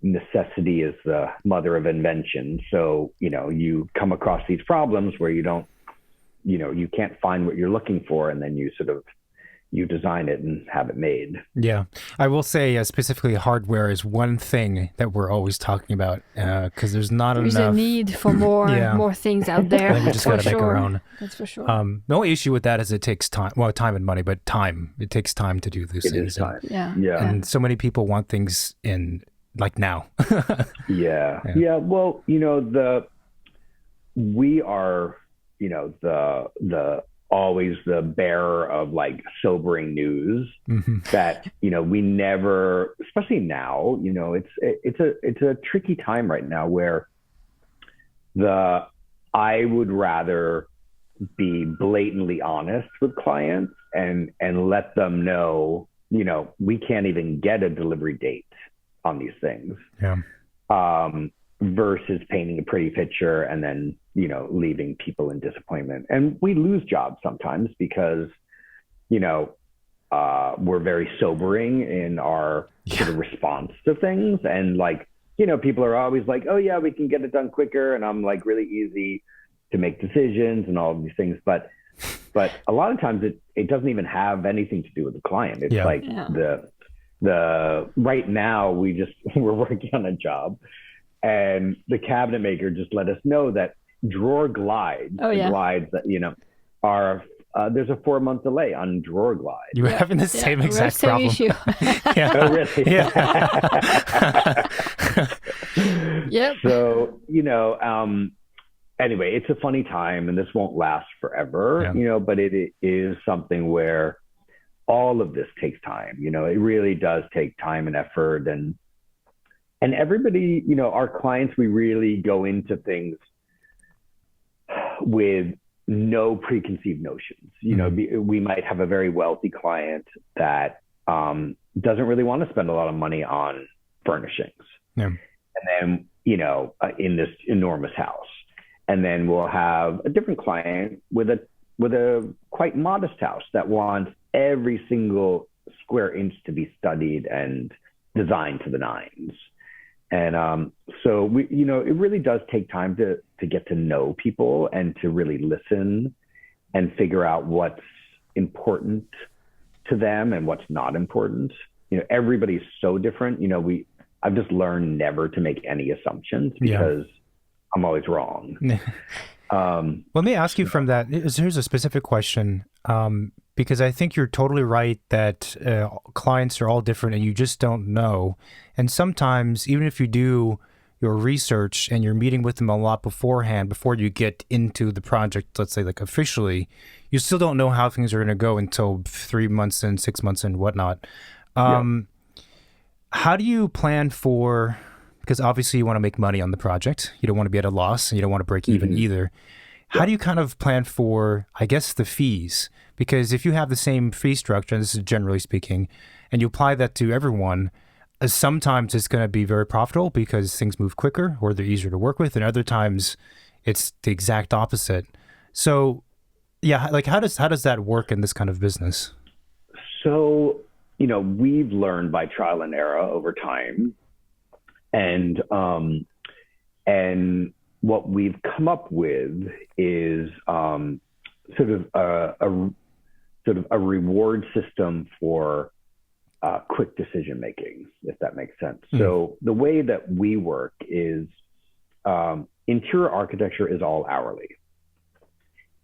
necessity is the mother of invention. So, you know, you come across these problems where you don't you can't find what you're looking for, and then you design it and have it made. Yeah. I will say specifically hardware is one thing that we're always talking about because there's There's enough. a need for more things out there. We just got to make our own. That's for sure. The only issue with that is it takes time. Well, time and money, but time. It takes time to do these things. It is time. And so many people want things in like now. Yeah. Well, we are, the always the bearer of like sobering news that, we never, especially now, it's a tricky time right now where I would rather be blatantly honest with clients and let them know, we can't even get a delivery date on these things. Versus painting a pretty picture and then, leaving people in disappointment. And we lose jobs sometimes because, we're very sobering in our sort of response to things. And like, people are always like, oh yeah, we can get it done quicker. And I'm like really easy to make decisions and all of these things. But a lot of times it doesn't even have anything to do with the client. It's the right now we're working on a job. And the cabinet maker just let us know that drawer glides, glides that, are, there's a 4-month delay on drawer glides. You were having the same exact problem. Issue. Oh, really? Yep. So, anyway, it's a funny time and this won't last forever, but it is something where all of this takes time. It really does take time and effort. And everybody, our clients, we really go into things with no preconceived notions. We might have a very wealthy client that doesn't really want to spend a lot of money on furnishings. And then, in this enormous house. And then we'll have a different client with a quite modest house that wants every single square inch to be studied and designed to the nines. And so we, it really does take time to get to know people and to really listen and figure out what's important to them and what's not important. Everybody's so different. I've just learned never to make any assumptions because I'm always wrong. Let me ask you from that. Here's a specific question. Because I think you're totally right that clients are all different and you just don't know. And sometimes, even if you do your research and you're meeting with them a lot beforehand, before you get into the project, let's say like officially, you still don't know how things are going to go until 3 months in, 6 months in, whatnot. How do you plan for, because obviously you want to make money on the project. You don't want to be at a loss and you don't want to break even either. How do you kind of plan for, I guess, the fees? Because if you have the same fee structure, and this is generally speaking, and you apply that to everyone, sometimes it's going to be very profitable because things move quicker or they're easier to work with, and other times it's the exact opposite. So, like how does that work in this kind of business? So, we've learned by trial and error over time, and what we've come up with is sort of a reward system for quick decision making, if that makes sense. So the way that we work is interior architecture is all hourly.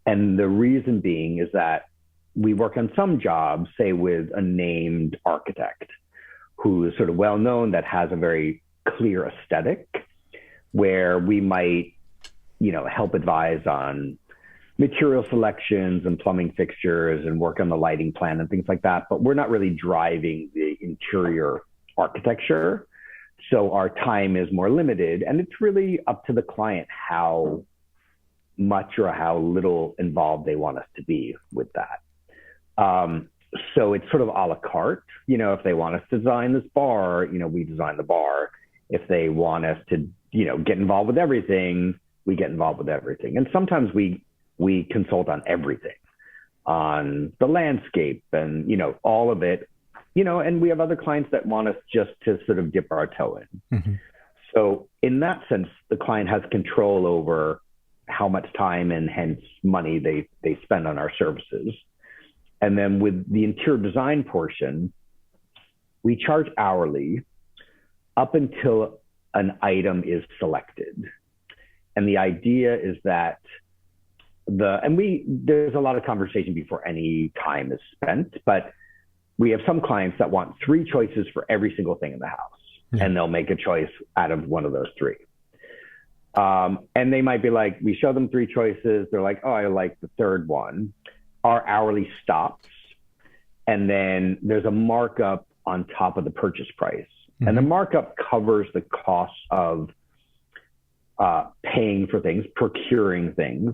And the reason being is that we work on some jobs, say with a named architect who is sort of well known, that has a very clear aesthetic, where we might, help advise on material selections and plumbing fixtures and work on the lighting plan and things like that. But we're not really driving the interior architecture. So our time is more limited, and it's really up to the client how much or how little involved they want us to be with that. So it's sort of a la carte. If they want us to design this bar, we design the bar. If they want us to, get involved with everything, we get involved with everything. And sometimes we consult on everything, on the landscape and, all of it, and we have other clients that want us just to sort of dip our toe in. So in that sense, the client has control over how much time and hence money they spend on our services. And then with the interior design portion, we charge hourly up until an item is selected. And the idea is that there's a lot of conversation before any time is spent, but we have some clients that want 3 choices for every single thing in the house, and they'll make a choice out of one of those 3. And they might be like, we show them 3 choices. They're like, oh, I like the third one. Our hourly stops. And then there's a markup on top of the purchase price. Mm-hmm. And the markup covers the cost of paying for things, procuring things,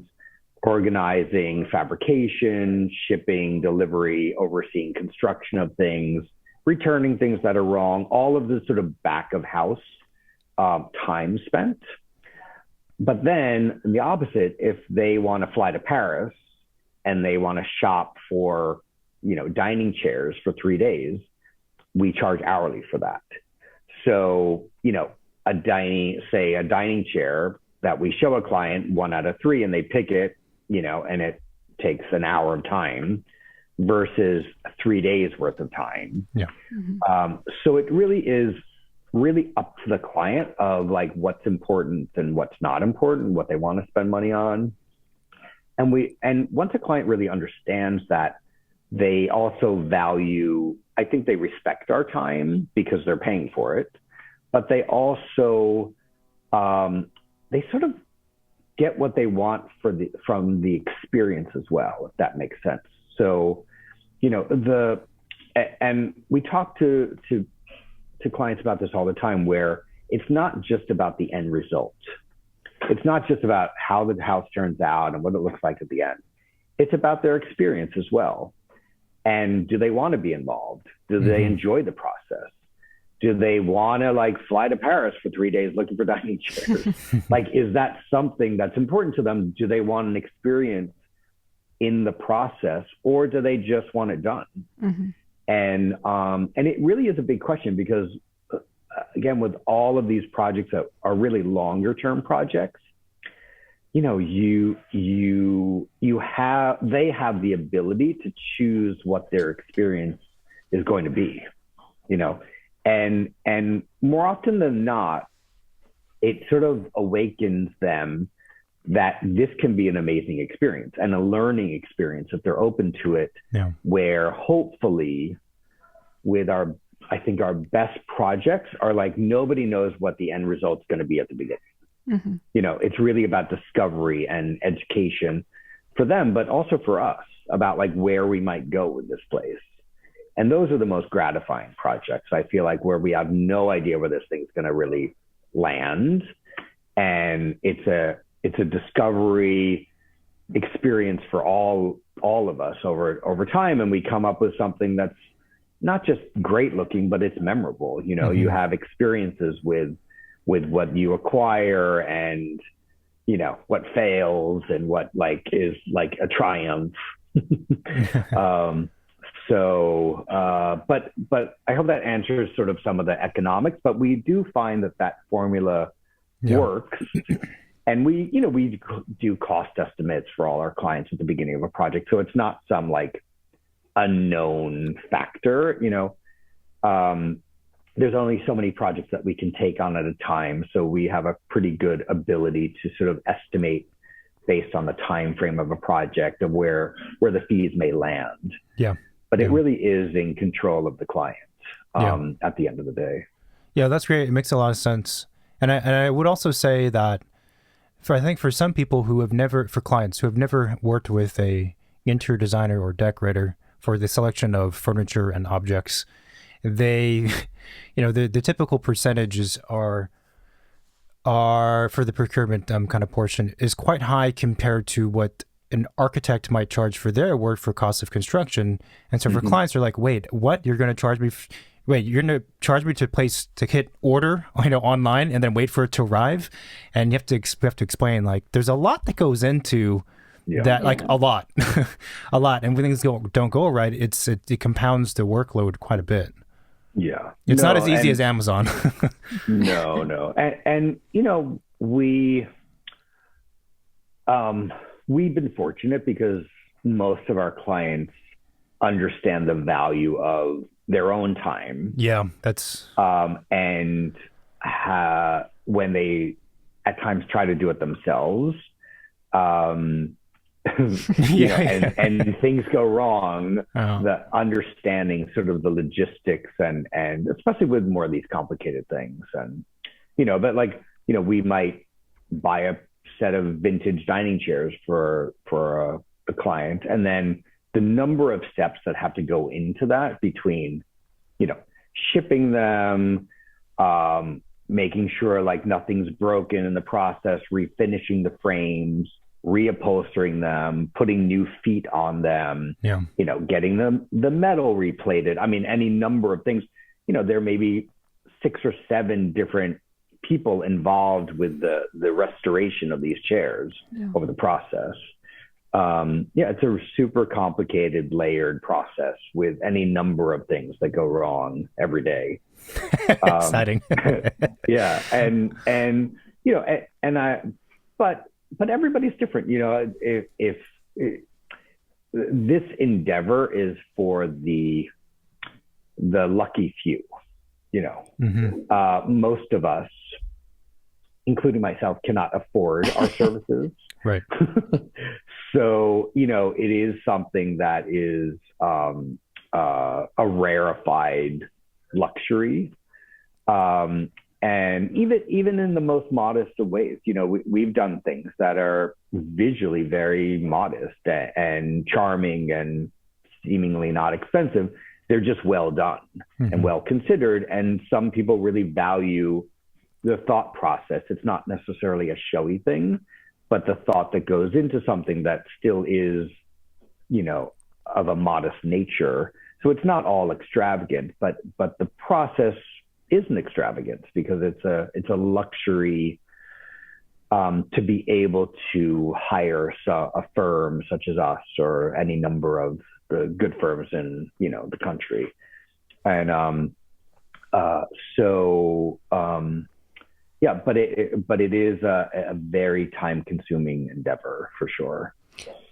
organizing fabrication, shipping, delivery, overseeing construction of things, returning things that are wrong, all of the sort of back of house time spent. But then the opposite, if they want to fly to Paris and they want to shop for, dining chairs for 3 days, we charge hourly for that. So, a dining chair that we show a client 1 out of 3 and they pick it, and it takes an hour of time versus 3 days worth of time. Yeah. Mm-hmm. So it really is up to the client of like what's important and what's not important, what they want to spend money on. And once a client really understands that, they also value, I think they respect our time because they're paying for it, but they also, they sort of get what they want from the experience as well, if that makes sense. So, and we talk to clients about this all the time, where it's not just about the end result. It's not just about how the house turns out and what it looks like at the end. It's about their experience as well. And do they want to be involved? Do they enjoy the process? Do they want to fly to Paris for 3 days looking for dining chairs? Is that something that's important to them? Do they want an experience in the process, or do they just want it done? Mm-hmm. And it really is a big question because, again, with all of these projects that are really longer term projects, they have the ability to choose what their experience is going to be, and more often than not, it sort of awakens them that this can be an amazing experience and a learning experience if they're open to it, where hopefully I think our best projects are nobody knows what the end result's going to be at the beginning. Mm-hmm. It's really about discovery and education for them, but also for us about where we might go with this place. And those are the most gratifying projects, I feel where we have no idea where this thing's going to really land. And it's a discovery experience for all of us over time. And we come up with something that's not just great looking, but it's memorable. Mm-hmm. You have experiences with what you acquire and, what fails and what is a triumph. But I hope that answers sort of some of the economics, but we do find that formula works. And we do cost estimates for all our clients at the beginning of a project. So it's not some unknown factor, there's only so many projects that we can take on at a time. So we have a pretty good ability to sort of estimate based on the time frame of a project of where the fees may land. Yeah. But it really is in control of the client at the end of the day. Yeah, that's great. It makes a lot of sense. And I would also say that for some people for clients who have never worked with a interior designer or decorator for the selection of furniture and objects, the typical percentages are for the procurement kind of portion is quite high compared to what an architect might charge for their work for cost of construction. And so for clients, they're like, wait, what? You're going to charge me? You're going to charge me to hit order, online and then wait for it to arrive? And you have to explain, there's a lot that goes into that, a lot, a lot. And when things don't go right, it compounds the workload quite a bit. Yeah. It's not as easy as Amazon. No. And We've been fortunate because most of our clients understand the value of their own time. Yeah, that's and when they at times try to do it themselves, and things go wrong, the understanding sort of the logistics and especially with more of these complicated things. And, but we might buy a set of vintage dining chairs for a client. And then the number of steps that have to go into that between, shipping them, making sure like nothing's broken in the process, refinishing the frames, reupholstering them, putting new feet on them, getting the metal replated. I mean, any number of things, there may be 6 or 7 different people involved with the restoration of these chairs over the process. It's a super complicated, layered process with any number of things that go wrong every day. Exciting. But everybody's different. If this endeavor is for the lucky few, most of us, including myself, cannot afford our services. Right. So, it is something that is a rarefied luxury. And even in the most modest of ways, we've done things that are visually very modest and charming and seemingly not expensive. They're just well done and well considered. And some people really value the thought process. It's not necessarily a showy thing, but the thought that goes into something that still is, of a modest nature. So it's not all extravagant, but the process isn't extravagant because it's a luxury to be able to hire a firm such as us or any number of the good firms in the country. And but it is a very time consuming endeavor for sure.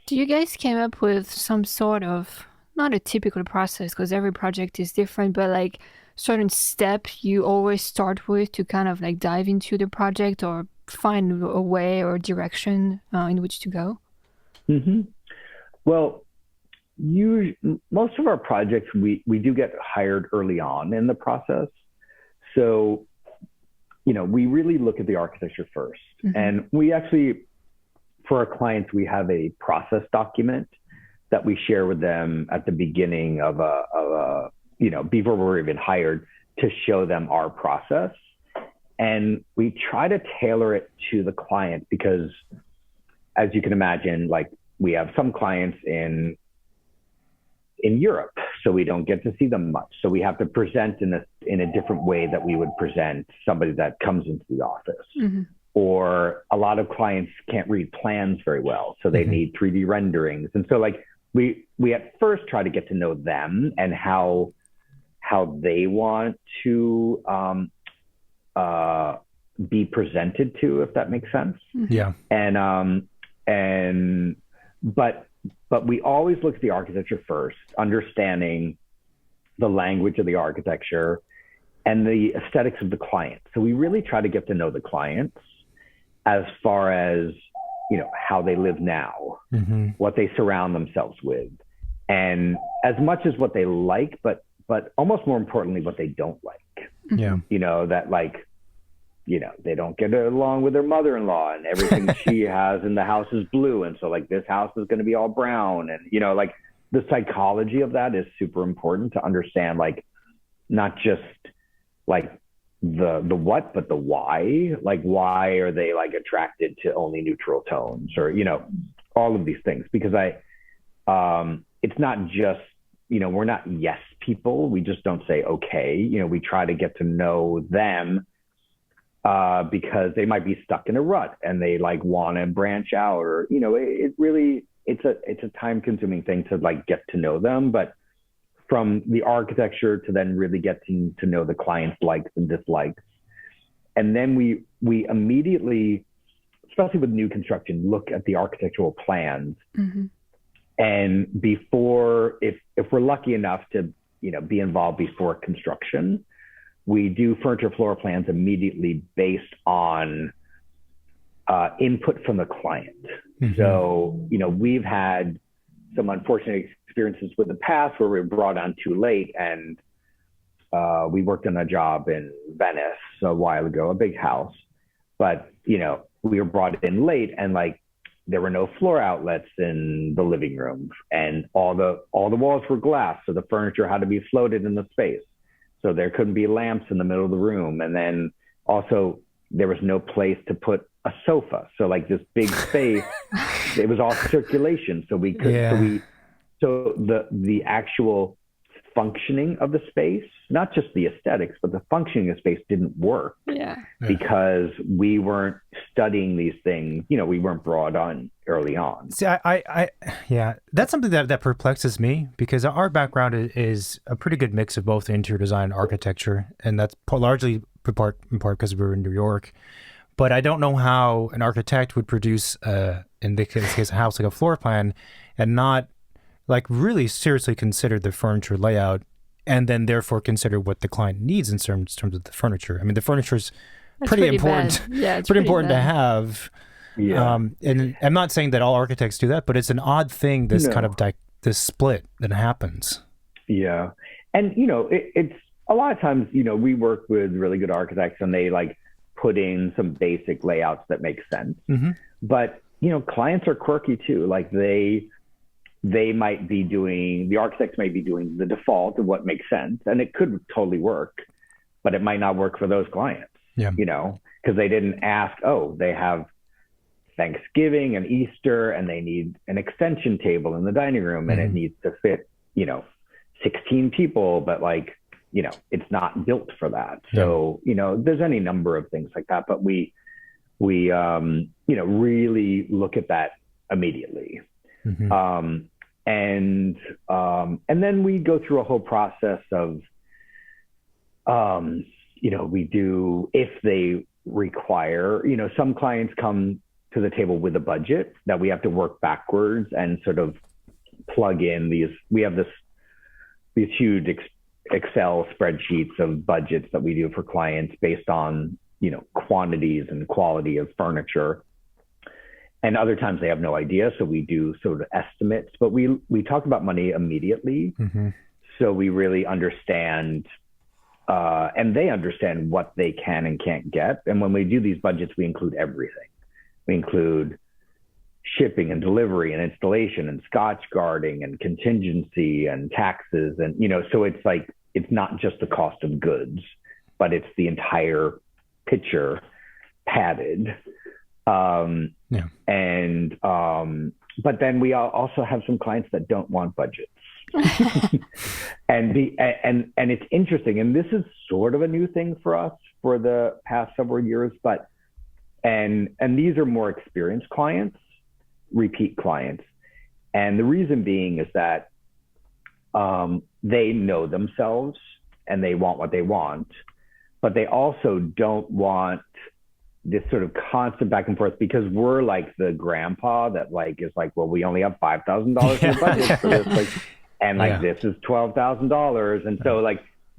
Do you guys came up with some sort of, not a typical process because every project is different, but like certain step you always start with to kind of like dive into the project or find a way or direction in which to go? Well, most of our projects, we do get hired early on in the process. So, we really look at the architecture first. And we actually, for our clients, we have a process document that we share with them at the beginning of before we're even hired, to show them our process. And we try to tailor it to the client because, as you can imagine, like we have some clients in Europe, so we don't get to see them much. So we have to present in a different way that we would present somebody that comes into the office. Or a lot of clients can't read plans very well, so they need 3D renderings. And so like we at first try to get to know them and how they want to be presented to, if that makes sense. Yeah. But we always look at the architecture first, understanding the language of the architecture and the aesthetics of the client. So we really try to get to know the clients as far as, how they live now, what they surround themselves with, and as much as what they like, but almost more importantly, what they don't like. Yeah. That like, they don't get along with their mother-in-law and everything she has in the house is blue. And so like this house is going to be all brown. And, like the psychology of that is super important to understand, like not just like the what, but the why. Like why are they like attracted to only neutral tones or, all of these things. Because it's not just, we're not yes people. We just don't say, okay, we try to get to know them because they might be stuck in a rut and they like want to branch out or, it's a time consuming thing to like get to know them. But from the architecture to then really getting to know the client's likes and dislikes. And then we immediately especially with new construction, look at the architectural plans. Mm-hmm. And before, if we're lucky enough to, be involved before construction, we do furniture floor plans immediately based on input from the client. Mm-hmm. So, we've had some unfortunate experiences with the past where we were brought on too late, and we worked on a job in Venice a while ago, a big house, but we were brought in late, and like there were no floor outlets in the living room, and all the walls were glass, so the furniture had to be floated in the space, so there couldn't be lamps in the middle of the room, and then also there was no place to put a sofa, so like this big space it was all circulation, so we could so the actual functioning of the space, not just the aesthetics, but the functioning of space didn't work because we weren't studying these things. We weren't brought on early on. See, that's something that perplexes me, because our background is a pretty good mix of both interior design and architecture, and that's largely in part because we were in New York. But I don't know how an architect would produce, in this case, a house like a floor plan, and not like really seriously consider the furniture layout, and then therefore consider what the client needs in terms of the furniture. I mean, the furniture is pretty important. Bad. Yeah, it's pretty important to have. Yeah. And I'm not saying that all architects do that, but it's an odd thing, this kind of this split that happens. Yeah. And, it's a lot of times, we work with really good architects, and they like put in some basic layouts that make sense. Mm-hmm. But, clients are quirky too. Like they might be the architects may be doing the default of what makes sense, and it could totally work, but it might not work for those clients, because they didn't ask, they have Thanksgiving and Easter, and they need an extension table in the dining room, and it needs to fit, 16 people, but it's not built for that. So, there's any number of things like that, but we really look at that immediately. Mm-hmm. And then we go through a whole process of, we do, if they require, some clients come to the table with a budget that we have to work backwards and sort of plug in we have these huge Excel spreadsheets of budgets that we do for clients based on, quantities and quality of furniture. And other times they have no idea, so we do sort of estimates. But we talk about money immediately, so we really understand, and they understand what they can and can't get. And when we do these budgets, we include everything. We include shipping and delivery and installation and Scotch guarding and contingency and taxes, and so it's like it's not just the cost of goods, but it's the entire picture padded. But then we also have some clients that don't want budgets. and it's interesting, and this is sort of a new thing for us for the past several years, but and these are more experienced clients, repeat clients. And the reason being is that they know themselves and they want what they want, but they also don't want this sort of constant back and forth, because we're like the grandpa that is like, well, we only have $5,000 in the budget for this, and this is $12,000, and so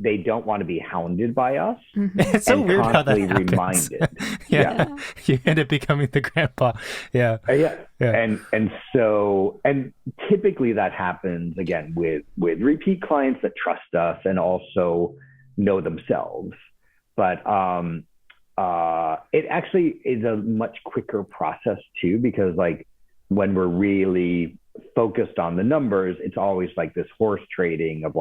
they don't want to be hounded by us. Mm-hmm. It's so weird how that happens. Reminded. You end up becoming the grandpa. And typically that happens again with repeat clients that trust us and also know themselves, but it actually is a much quicker process too, because when we're really focused on the numbers, it's always like this horse trading of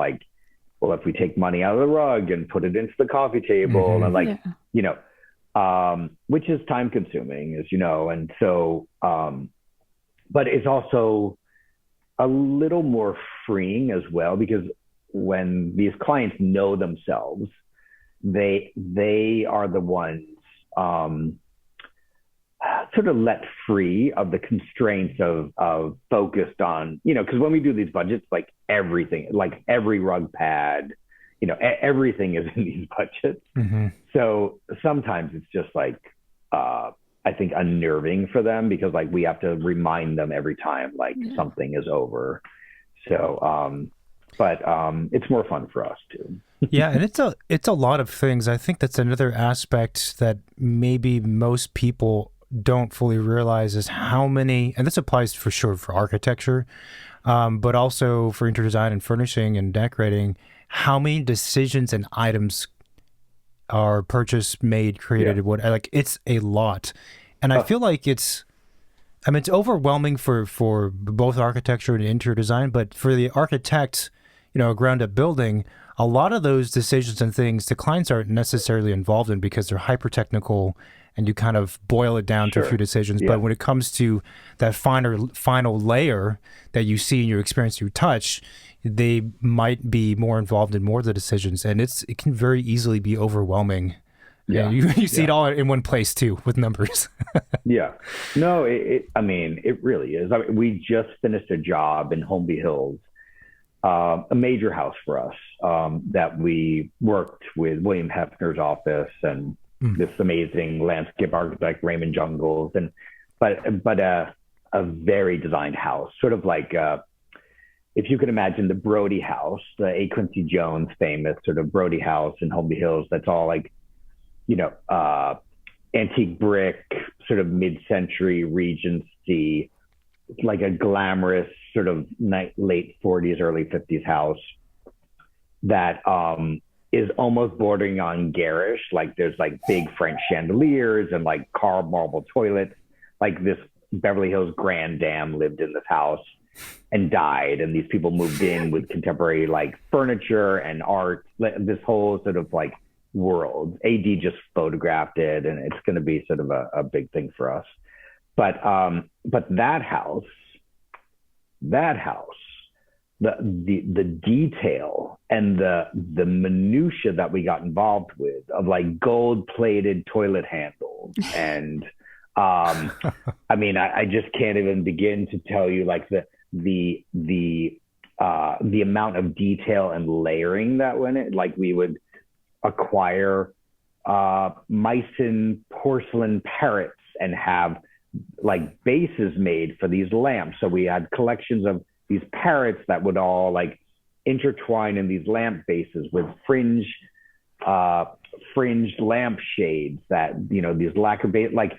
well, if we take money out of the rug and put it into the coffee table, and which is time consuming, as you know. And so, but it's also a little more freeing as well, because when these clients know themselves, they are the ones sort of let free of the constraints of focused on, because when we do these budgets, everything, every rug pad, everything is in these budgets. Mm-hmm. So sometimes it's just I think, unnerving for them because like we have to remind them every time like something is over. So, but it's more fun for us too. Yeah, and it's a lot of things. I think that's another aspect that maybe most people don't fully realize is how many, and this applies for sure for architecture, but also for interior design and furnishing and decorating, how many decisions and items are purchased, made, created, what, like it's a lot. And I feel like it's overwhelming for both architecture and interior design, but for the architect, a ground up building, a lot of those decisions and things the clients aren't necessarily involved in because they're hyper technical and you kind of boil it down to a few decisions. But when it comes to that final layer that you see in your experience through touch, they might be more involved in more of the decisions, and it can very easily be overwhelming. Yeah, you see it all in one place too with numbers. Yeah, no, it really is. I mean, we just finished a job in Holmby Hills, a major house for us that we worked with William Hefner's office and this amazing landscape architect Raymond Jungles, and but a very designed house, sort of like if you could imagine the Brody House, the A. Quincy Jones famous sort of Brody House in Holmby Hills. That's all like, antique brick, sort of mid-century Regency, like a glamorous sort of late 40s, early 50s house that is almost bordering on garish. Like there's like big French chandeliers and like carved marble toilets. Like this Beverly Hills Grand Dame lived in this house and died, and these people moved in with contemporary like furniture and art, this whole sort of like world. AD just photographed it, and it's going to be sort of a big thing for us. But that house, the detail and the minutia that we got involved with of like gold-plated toilet handles and I mean, I just can't even begin to tell you like the amount of detail and layering that went in. Like we would acquire Meissen porcelain parrots and have like bases made for these lamps. So we had collections of these parrots that would all like intertwine in these lamp bases with fringed lampshades that, these lacquer base, like,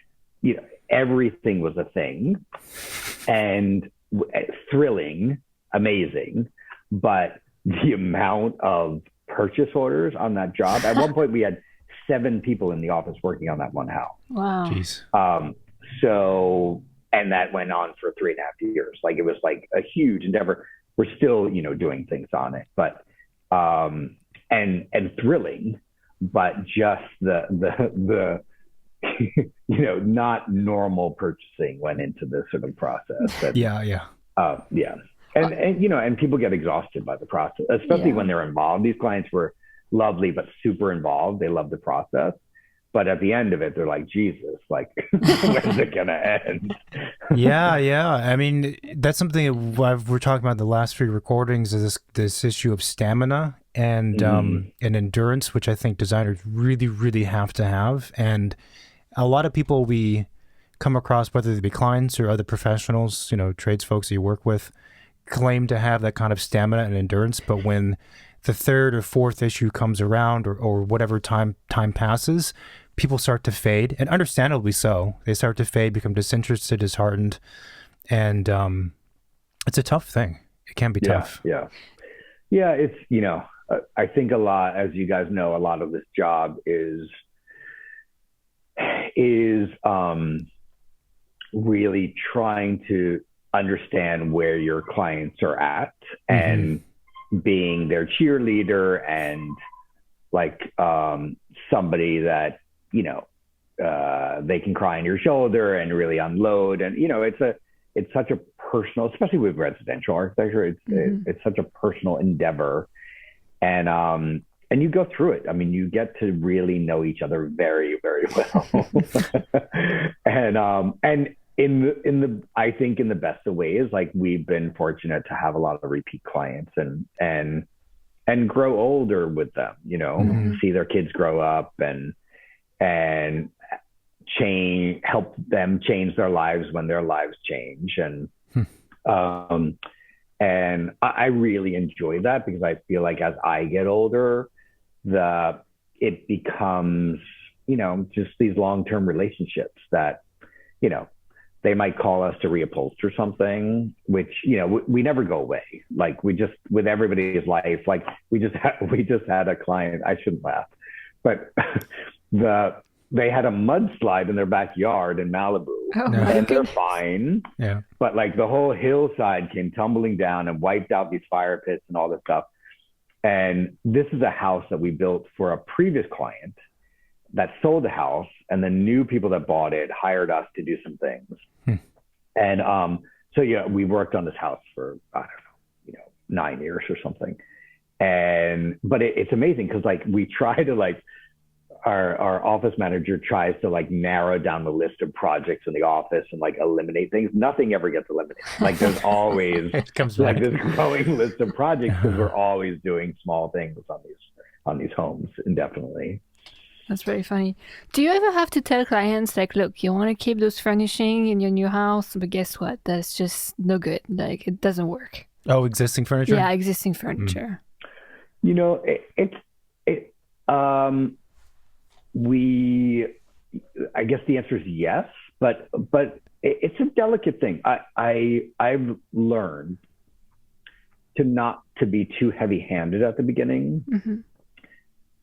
everything was a thing and thrilling, amazing. But the amount of purchase orders on that job, at one point we had 7 people in the office working on that one house. Wow. Jeez. So, and that went on for 3.5 years. Like it was like a huge endeavor. We're still, doing things on it, but, and thrilling, but just the not normal purchasing went into this sort of process. And, yeah. And people get exhausted by the process, especially when they're involved. These clients were lovely, but super involved. They love the process. But at the end of it, they're like, Jesus, like, when's it going to end? Yeah. I mean, that's something that we're talking about in the last 3 recordings is this issue of stamina and endurance, which I think designers really, really have to have. And a lot of people we come across, whether they be clients or other professionals, trades folks that you work with, claim to have that kind of stamina and endurance. But when the 3rd or 4th issue comes around or whatever time passes, people start to fade, and understandably so. They start to fade, become disinterested, disheartened, and it's a tough thing. It can be tough. Yeah. It's, I think a lot, as you guys know, a lot of this job is really trying to understand where your clients are at and being their cheerleader and like somebody that they can cry on your shoulder and really unload. And it's such a personal, especially with residential architecture, it's such a personal endeavor. And you go through it. I mean, you get to really know each other very, very well. and I think in the best of ways, like we've been fortunate to have a lot of repeat clients and grow older with them, see their kids grow up and help them change their lives when their lives change. And I really enjoy that, because I feel like as I get older, it becomes, just these long-term relationships that, they might call us to reupholster something, which, we never go away. Like with everybody's life, like we just had a client, I shouldn't laugh, but they had a mudslide in their backyard in Malibu, and they're fine. Yeah. But like the whole hillside came tumbling down and wiped out these fire pits and all this stuff. And this is a house that we built for a previous client that sold the house, and the new people that bought it hired us to do some things. And so we worked on this house for, I don't know, 9 years or something. But it's amazing, because like we try to like, our office manager tries to like narrow down the list of projects in the office and like eliminate things. Nothing ever gets eliminated. Like there's always like this growing list of projects, because we're always doing small things on these homes indefinitely. That's very funny. Do you ever have to tell clients, like, look, you want to keep those furnishing in your new house, but guess what? That's just no good. Like, it doesn't work. Oh, existing furniture? Yeah, existing furniture. I guess the answer is yes, but it's a delicate thing. I've learned not to be too heavy-handed at the beginning,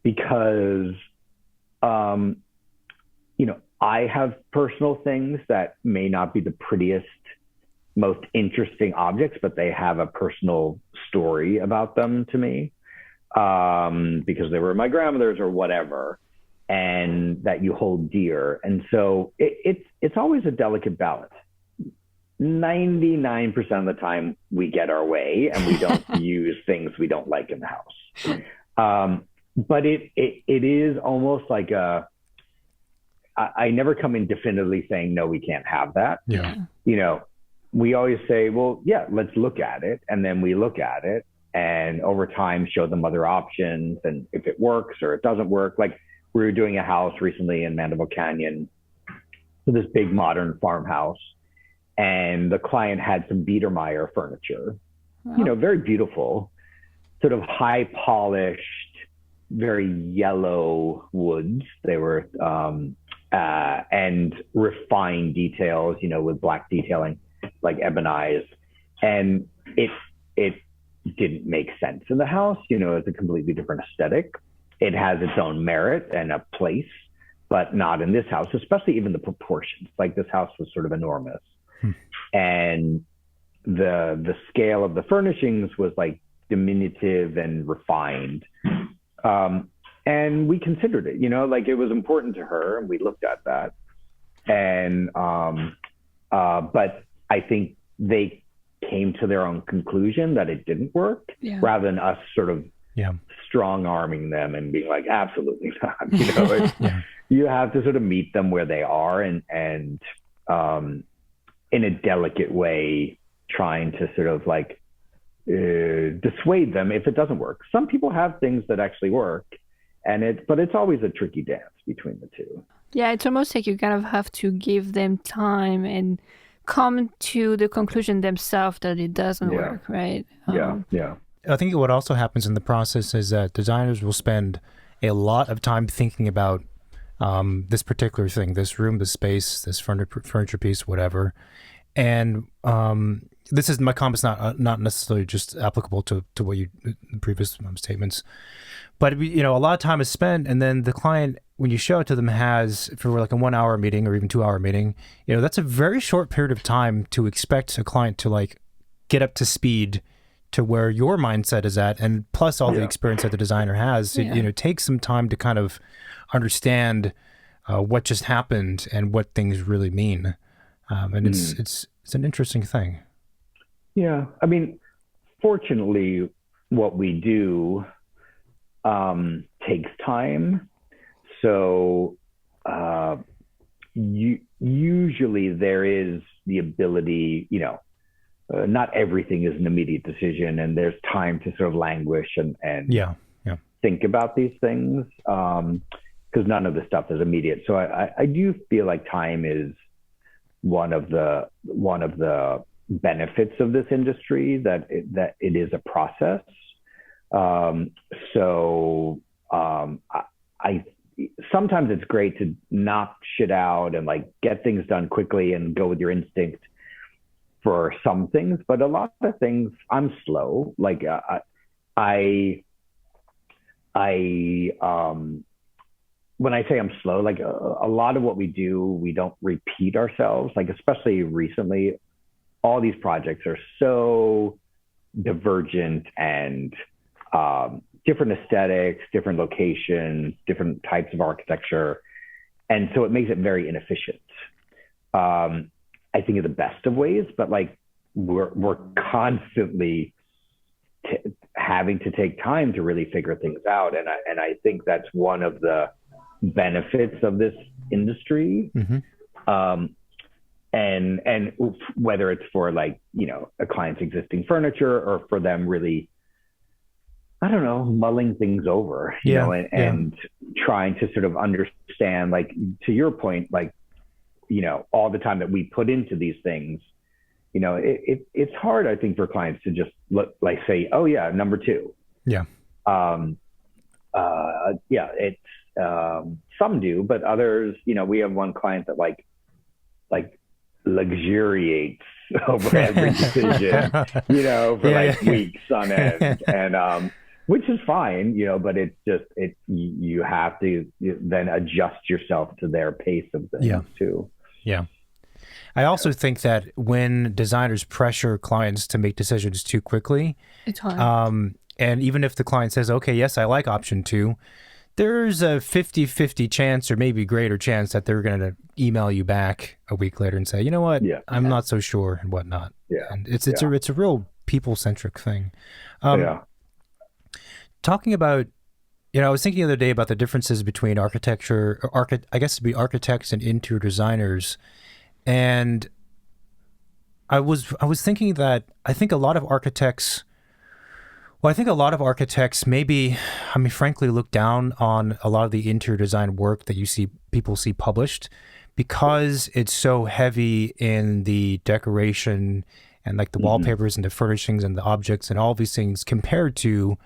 because I have personal things that may not be the prettiest, most interesting objects, but they have a personal story about them to me, because they were my grandmother's or whatever, and that you hold dear. And so it's always a delicate balance. 99% of the time we get our way and we don't use things we don't like in the house. But it is almost like I never come in definitively saying, no, we can't have that. Yeah. We always say, well, yeah, let's look at it. And then we look at it, and over time show them other options. And if it works or it doesn't work, like we were doing a house recently in Mandeville Canyon, so this big modern farmhouse, and the client had some Biedermeier furniture, very beautiful, sort of high polished, very yellow woods. They were, and refined details, with black detailing, like ebonized. And it didn't make sense in the house. It's a completely different aesthetic. It has its own merit and a place, but not in this house, especially even the proportions. Like this house was sort of enormous. And the scale of the furnishings was like diminutive and refined. And we considered it, like it was important to her, and we looked at that. And, but I think they came to their own conclusion that it didn't work, rather than us sort of strong arming them and being like, absolutely not. You have to sort of meet them where they are, and in a delicate way, trying to sort of like dissuade them if it doesn't work. Some people have things that actually work, but it's always a tricky dance between the two. Yeah, it's almost like you kind of have to give them time and come to the conclusion themselves that it doesn't work, right? Yeah. I think what also happens in the process is that designers will spend a lot of time thinking about this particular thing, this room, this space, this furniture piece, whatever. And this is, my comment's not necessarily just applicable to what you, the previous statements, but a lot of time is spent, and then the client, when you show it to them, has, for like a 1 hour meeting or even 2 hour meeting, that's a very short period of time to expect a client to like get up to speed to where your mindset is at, and plus all the experience that the designer has. It takes some time to kind of understand what just happened and what things really mean, and it's an interesting thing. Yeah, I mean, fortunately, what we do takes time. So usually there is the ability, not everything is an immediate decision, and there's time to sort of languish and think about these things. because none of this stuff is immediate. So I do feel like time is one of the benefits of this industry, that it is a process. I sometimes it's great to knock shit out and like get things done quickly and go with your instinct for some things, but a lot of things I'm slow. Like when I say I'm slow, like a lot of what we do, we don't repeat ourselves. Like especially recently, all these projects are so divergent and different aesthetics, different locations, different types of architecture. And so it makes it very inefficient. I think in the best of ways, but like we're constantly having to take time to really figure things out. And I think that's one of the benefits of this industry. And whether it's for like, you know, a client's existing furniture or for them really, I don't know, mulling things over, you know, and trying to sort of understand, like, to your point, like, you know, all the time that we put into these things, you know, it's hard, I think, for clients to just look like say, oh yeah, number two. It's some do, but others, you know, we have one client that like luxuriates over every decision, you know, for weeks on end, and which is fine, you know, but it's just you have to then adjust yourself to their pace of things too. I also think that when designers pressure clients to make decisions too quickly, it's hard. And even if the client says, okay, yes, I like option 2, there's a 50-50 chance or maybe greater chance that they're going to email you back a week later and say, you know what, I'm not so sure and whatnot. And it's a real people-centric thing. Talking about, you know, I was thinking the other day about the differences between architecture, I guess it'd be architects and interior designers. And I was thinking that I think a lot of architects maybe, I mean, frankly, look down on a lot of the interior design work that people see published, because it's so heavy in the decoration and like the wallpapers and the furnishings and the objects and all these things, compared to,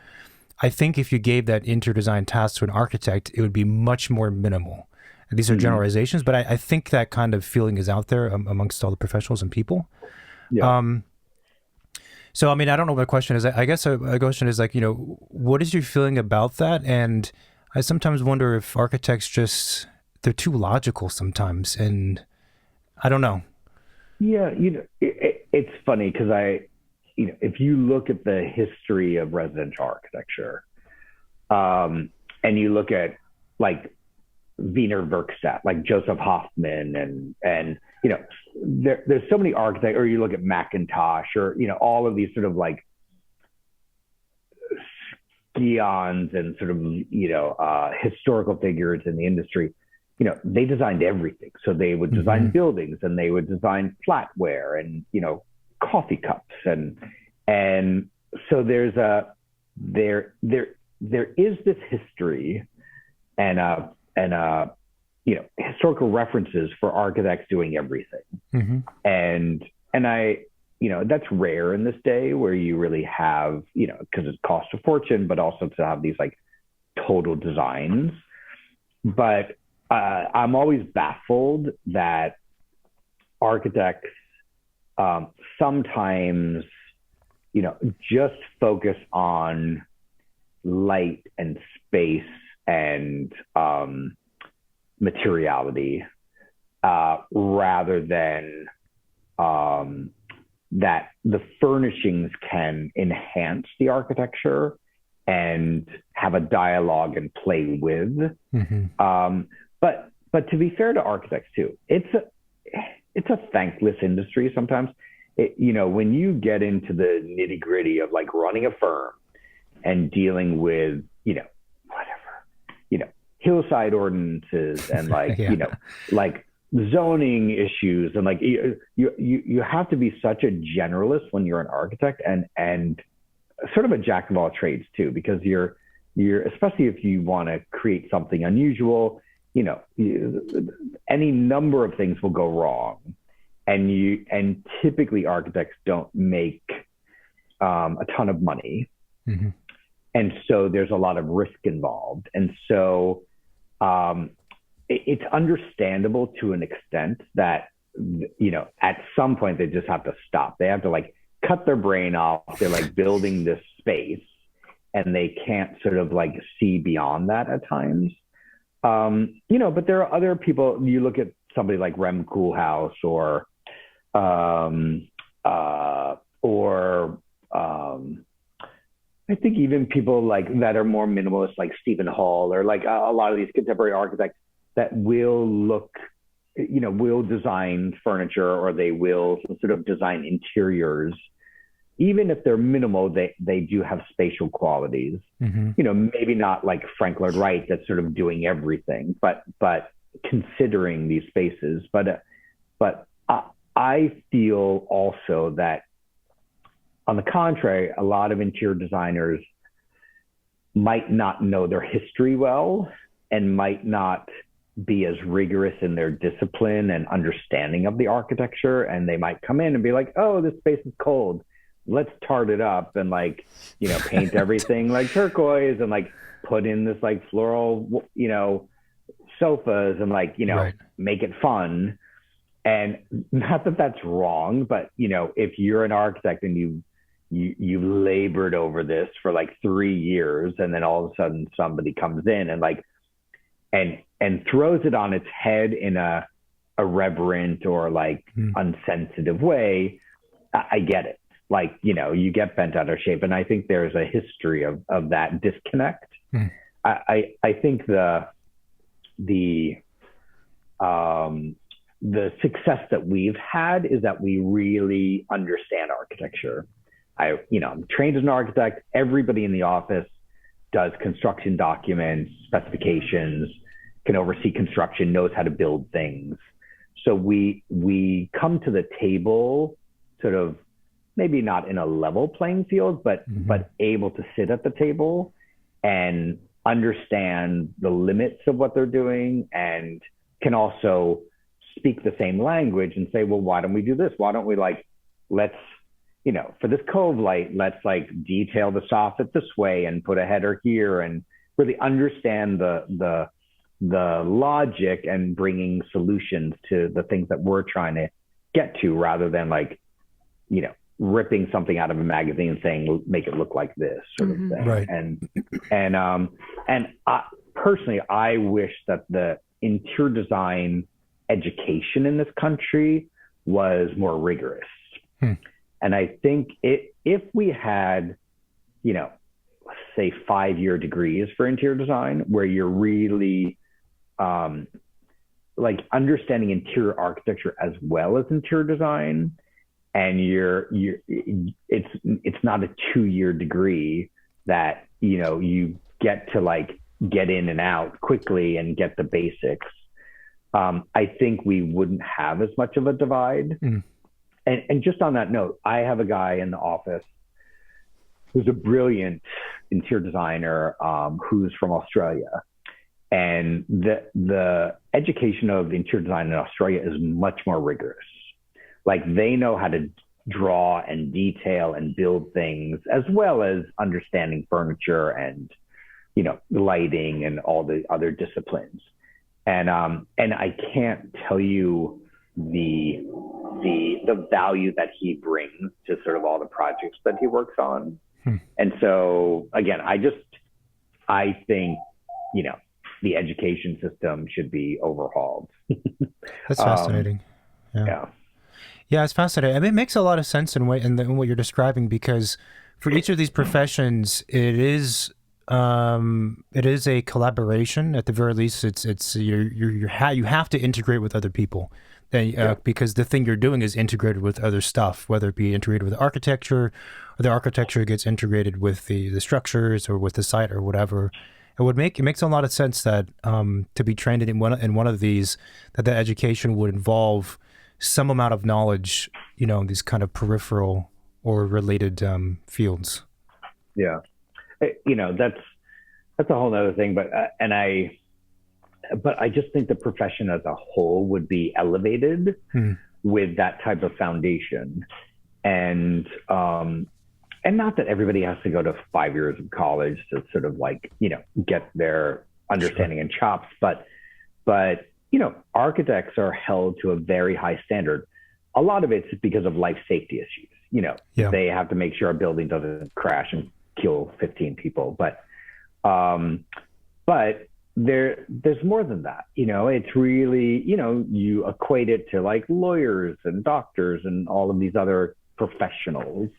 I think if you gave that interior design task to an architect, it would be much more minimal. And these are generalizations, but I think that kind of feeling is out there amongst all the professionals and people. So, I mean, I don't know what the question is. I guess a question is like, you know, what is your feeling about that? And I sometimes wonder if architects they're too logical sometimes. And I don't know. Yeah, you know, it's funny because you know, if you look at the history of residential architecture, and you look at like Wiener Werkstatt, like Joseph Hoffman, and you know, there's so many architects, or you look at Macintosh, or you know, all of these sort of like scions and sort of, you know, historical figures in the industry. You know, they designed everything. So they would design buildings, and they would design flatware, and you know, coffee cups, and so there is this history and you know, historical references for architects doing everything. And I, you know, that's rare in this day where you really have, you know, because it costs a fortune, but also to have these like total designs. But I'm always baffled that architects sometimes, you know, just focus on light and space and materiality, rather than that the furnishings can enhance the architecture and have a dialogue and play with. But to be fair to architects too, it's a thankless industry sometimes. You know, when you get into the nitty gritty of like running a firm and dealing with, you know, whatever, you know, hillside ordinances and like, you know, like zoning issues, and like you have to be such a generalist when you're an architect, and sort of a jack of all trades too, because you're especially if you want to create something unusual, any number of things will go wrong. And typically architects don't make a ton of money. Mm-hmm. And so there's a lot of risk involved. And so it's understandable to an extent that, at some point they just have to stop. They have to like cut their brain off. They're like building this space and they can't sort of like see beyond that at times. But there are other people. You look at somebody like Rem Koolhaas or I think even people like that are more minimalist, like Stephen Hall, or like a lot of these contemporary architects that will will design furniture, or they will sort of design interiors. Even if they're minimal, they do have spatial qualities. Mm-hmm. Maybe not like Frank Lloyd Wright that's sort of doing everything, but considering these spaces. But I feel also that, on the contrary, a lot of interior designers might not know their history well and might not be as rigorous in their discipline and understanding of the architecture. And they might come in and be like, oh, this space is cold. Let's tart it up and paint everything like turquoise and like put in this like floral, sofas and right. Make it fun. And not that that's wrong, but if you're an architect and you've labored over this for like 3 years, and then all of a sudden somebody comes in and throws it on its head in a irreverent or unsensitive way, I get it. You get bent out of shape. And I think there's a history of that disconnect. I think the success that we've had is that we really understand architecture. I'm trained as an architect. Everybody in the office does construction documents, specifications, can oversee construction, knows how to build things. So we come to the table sort of maybe not in a level playing field, but able to sit at the table and understand the limits of what they're doing, and can also speak the same language and say, well, why don't we do this? Why don't we let's, for this cove light, let's detail the soffit this way and put a header here, and really understand the logic and bringing solutions to the things that we're trying to get to, rather than ripping something out of a magazine and saying, make it look like this sort of thing. Right. And I, personally, I wish that the interior design education in this country was more rigorous. And I think if we had, say 5-year degrees for interior design, where you're really understanding interior architecture as well as interior design, and it's not a 2-year degree that you get to get in and out quickly and get the basics. I think we wouldn't have as much of a divide. And just on that note, I have a guy in the office who's a brilliant interior designer, who's from Australia. And the education of interior design in Australia is much more rigorous. They know how to draw and detail and build things, as well as understanding furniture and, lighting and all the other disciplines. And I can't tell you the value that he brings to sort of all the projects that he works on. And so again, I think, the education system should be overhauled. That's fascinating. Yeah, it's fascinating. I mean, it makes a lot of sense in what you're describing, because for each of these professions, it is a collaboration. At the very least, you have to integrate with other people, because the thing you're doing is integrated with other stuff, whether it be integrated with architecture, or the architecture gets integrated with the structures or with the site or whatever. It makes a lot of sense that to be trained in one of these, that the education would involve some amount of knowledge, in these kind of peripheral or related fields. Yeah. That's that's a whole other thing. But I just think the profession as a whole would be elevated with that type of foundation. And not that everybody has to go to 5 years of college to sort of like, get their understanding and chops, but, architects are held to a very high standard. A lot of it's because of life safety issues. They have to make sure a building doesn't crash and kill 15 people. But there's more than that. It's really, you equate it to like lawyers and doctors and all of these other professionals.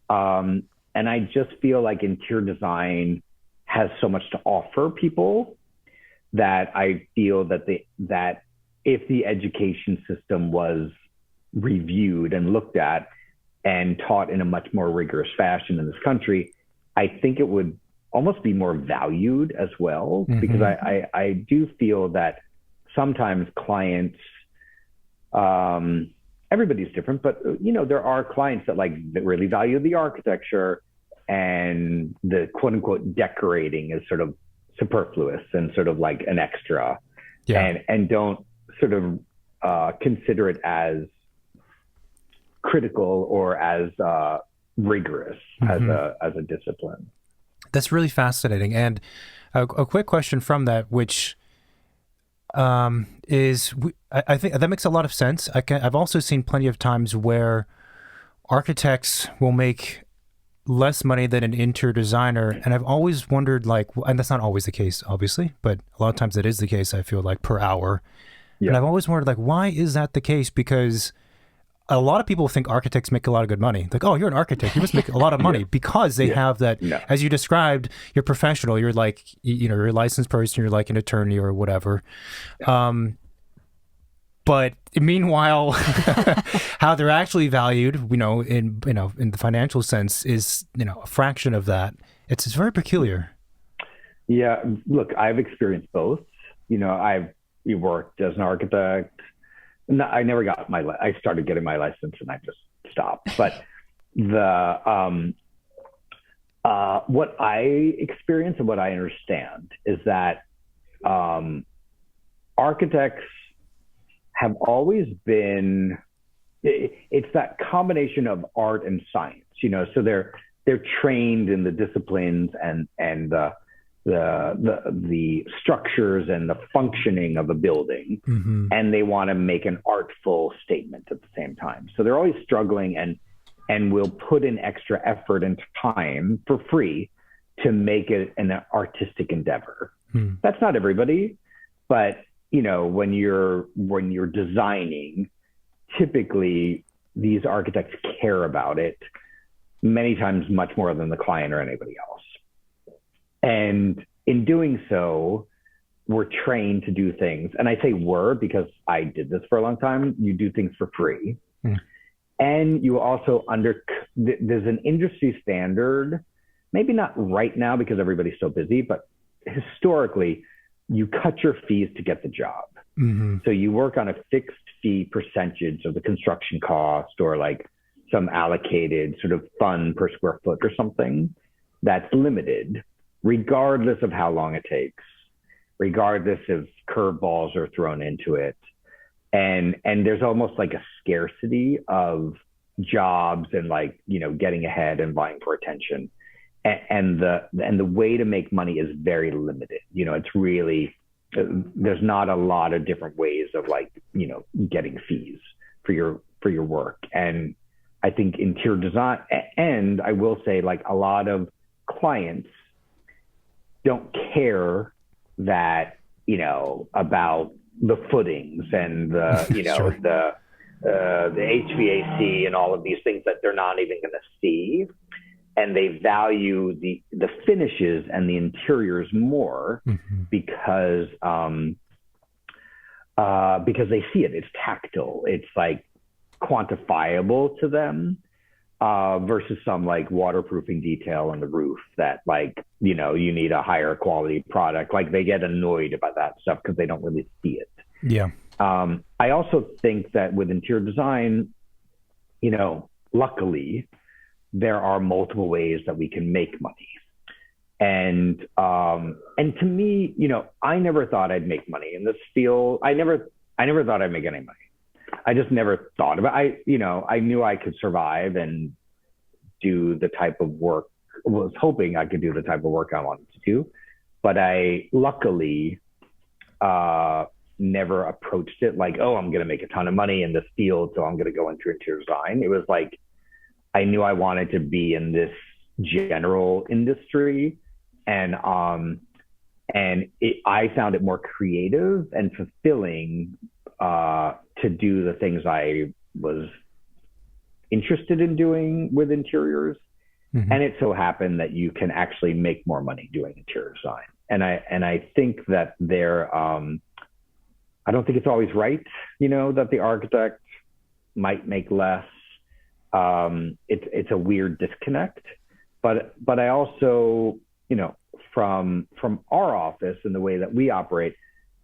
And I just feel like interior design has so much to offer people that I feel that that if the education system was reviewed and looked at and taught in a much more rigorous fashion in this country, I think it would almost be more valued as well, because I do feel that sometimes clients, everybody's different, but there are clients that that really value the architecture, and the quote unquote decorating is sort of superfluous and sort of like an extra, and don't sort of consider it as critical or as rigorous as a discipline. That's really fascinating. And a quick question from that, which is, I think that makes a lot of sense. I've also seen plenty of times where architects will make less money than an interior designer, and I've always wondered, and that's not always the case, obviously, but a lot of times it is the case, I feel like, per hour. Yeah. And I've always wondered, why is that the case? Because a lot of people think architects make a lot of good money. Like, oh, you're an architect, you must make a lot of money, because they have that, as you described, you're professional, you're like, you're a licensed person, you're like an attorney or whatever. But meanwhile, how they're actually valued, in the financial sense is, a fraction of that. It's very peculiar. Yeah, look, I've experienced both. I've worked as an architect. No, I never got I started getting my license and I just stopped. But what I experience and what I understand is that architects have always been, it's that combination of art and science, so they're trained in the disciplines and the structures and the functioning of a building, and they want to make an artful statement at the same time. So they're always struggling and will put in extra effort and time for free to make it an artistic endeavor. That's not everybody, but when you're designing, typically these architects care about it many times much more than the client or anybody else. And in doing so, we're trained to do things. And I say we're because I did this for a long time. You do things for free. And you also there's an industry standard, maybe not right now because everybody's so busy, but historically, you cut your fees to get the job. So you work on a fixed fee percentage of the construction cost, or like some allocated sort of fund per square foot or something that's limited, regardless of how long it takes, regardless if curveballs are thrown into it. And there's almost like a scarcity of jobs and getting ahead and vying for attention. And the way to make money is very limited. It's really, there's not a lot of different ways of getting fees for your work. And I think interior design, and I will say a lot of clients don't care that, about the footings and the HVAC and all of these things that they're not even going to see. And they value the finishes and the interiors more because they see it. It's tactile. It's quantifiable to them, versus some waterproofing detail on the roof that you need a higher quality product. They get annoyed about that stuff because they don't really see it. Yeah. I also think that with interior design, luckily, there are multiple ways that we can make money. And to me, I never thought I'd make money in this field. I never thought I'd make any money. I just never thought about. I knew I could survive and do the type of work. Was hoping I could do the type of work I wanted to do, but I luckily never approached it like, oh, I'm going to make a ton of money in this field, so I'm going to go into interior design. It was like I knew I wanted to be in this general industry, and I found it more creative and fulfilling to do the things I was interested in doing with interiors. Mm-hmm. And it so happened that you can actually make more money doing interior design. And I think that I don't think it's always right, that the architect might make less. It's a weird disconnect, but I also, from our office and the way that we operate,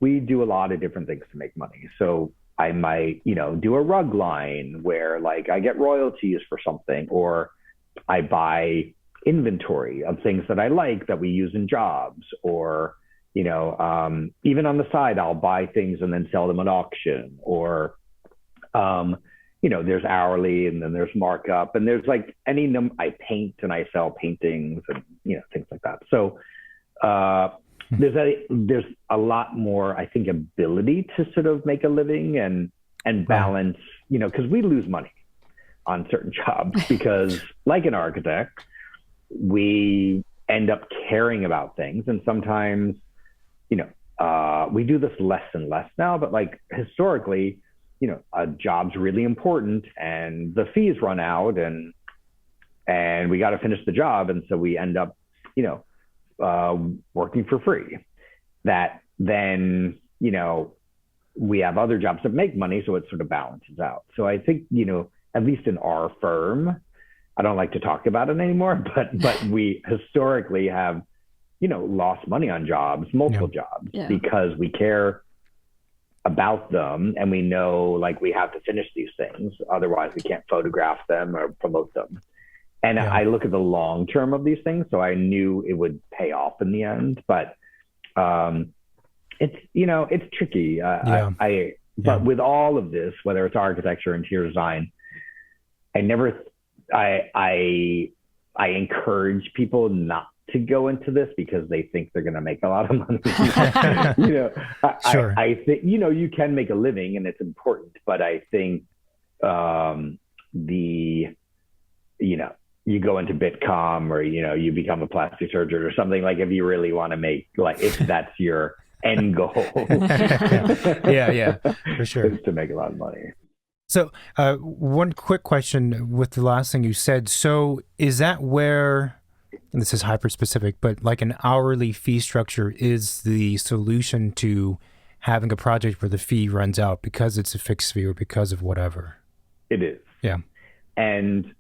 we do a lot of different things to make money. So I might, do a rug line where like I get royalties for something, or I buy inventory of things that I like that we use in jobs, or, even on the side, I'll buy things and then sell them at auction, or, there's hourly and then there's markup, and there's like I paint and I sell paintings and, things like that. So, there's a lot more, I think, ability to sort of make a living and balance, because we lose money on certain jobs because like an architect, we end up caring about things. And sometimes, we do this less and less now, but like historically, a job's really important and the fees run out and we got to finish the job. And so we end up, working for free. That then, we have other jobs that make money, so it sort of balances out. So I think, at least in our firm, I don't like to talk about it anymore, but we historically have, lost money on jobs, multiple jobs, because we care about them and we know like we have to finish these things. Otherwise we can't photograph them or promote them. And I look at the long term of these things. So I knew it would pay off in the end, but it's tricky. But with all of this, whether it's architecture, interior design, I encourage people not to go into this because they think they're going to make a lot of money. Sure. I think, you can make a living and it's important, but I think, you go into Bitcom or, you become a plastic surgeon or something, like if you really want to make, like if that's your end goal. yeah, for sure. Is to make a lot of money. So one quick question with the last thing you said. So is that where, and this is hyper specific, but like an hourly fee structure is the solution to having a project where the fee runs out because it's a fixed fee or because of whatever? It is. Yeah. And,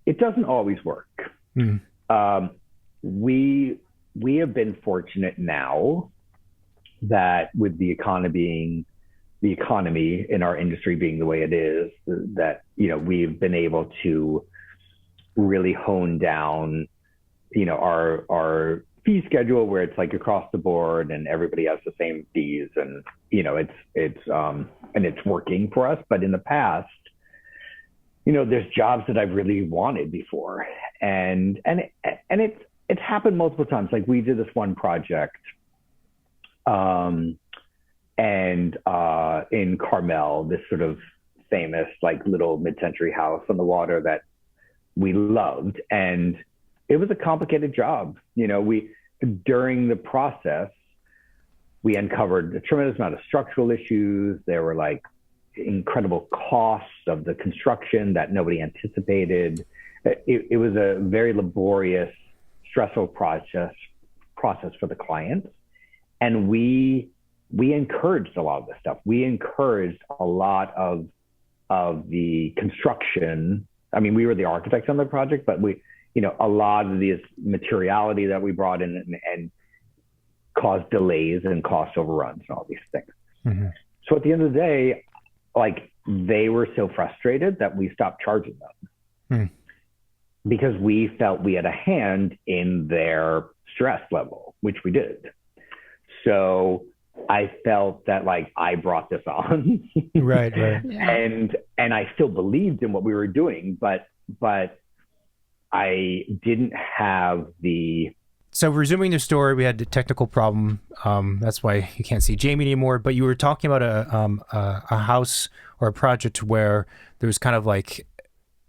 it doesn't always work. Mm. We have been fortunate now that with the economy in our industry being the way it is, that, we've been able to really hone down, our fee schedule where it's like across the board and everybody has the same fees and, it's working for us. But in the past, there's jobs that I've really wanted before and it's happened multiple times. Like we did this one project, in Carmel, this sort of famous, like little mid-century house on the water that we loved. And it was a complicated job. During the process, we uncovered a tremendous amount of structural issues. There were like incredible costs of the construction that nobody anticipated. It was a very laborious, stressful process for the clients. And we encouraged a lot of this stuff. We encouraged a lot of the construction. I mean, we were the architects on the project, but a lot of this materiality that we brought in and caused delays and cost overruns and all these things. Mm-hmm. So at the end of the day, like they were so frustrated that we stopped charging them. because we felt we had a hand in their stress level, which we did. So I felt that like I brought this on. Right. Yeah. And I still believed in what we were doing, but I didn't have the. So resuming the story, we had the technical problem. That's why you can't see Jamie anymore. But you were talking about a house or a project where there was kind of like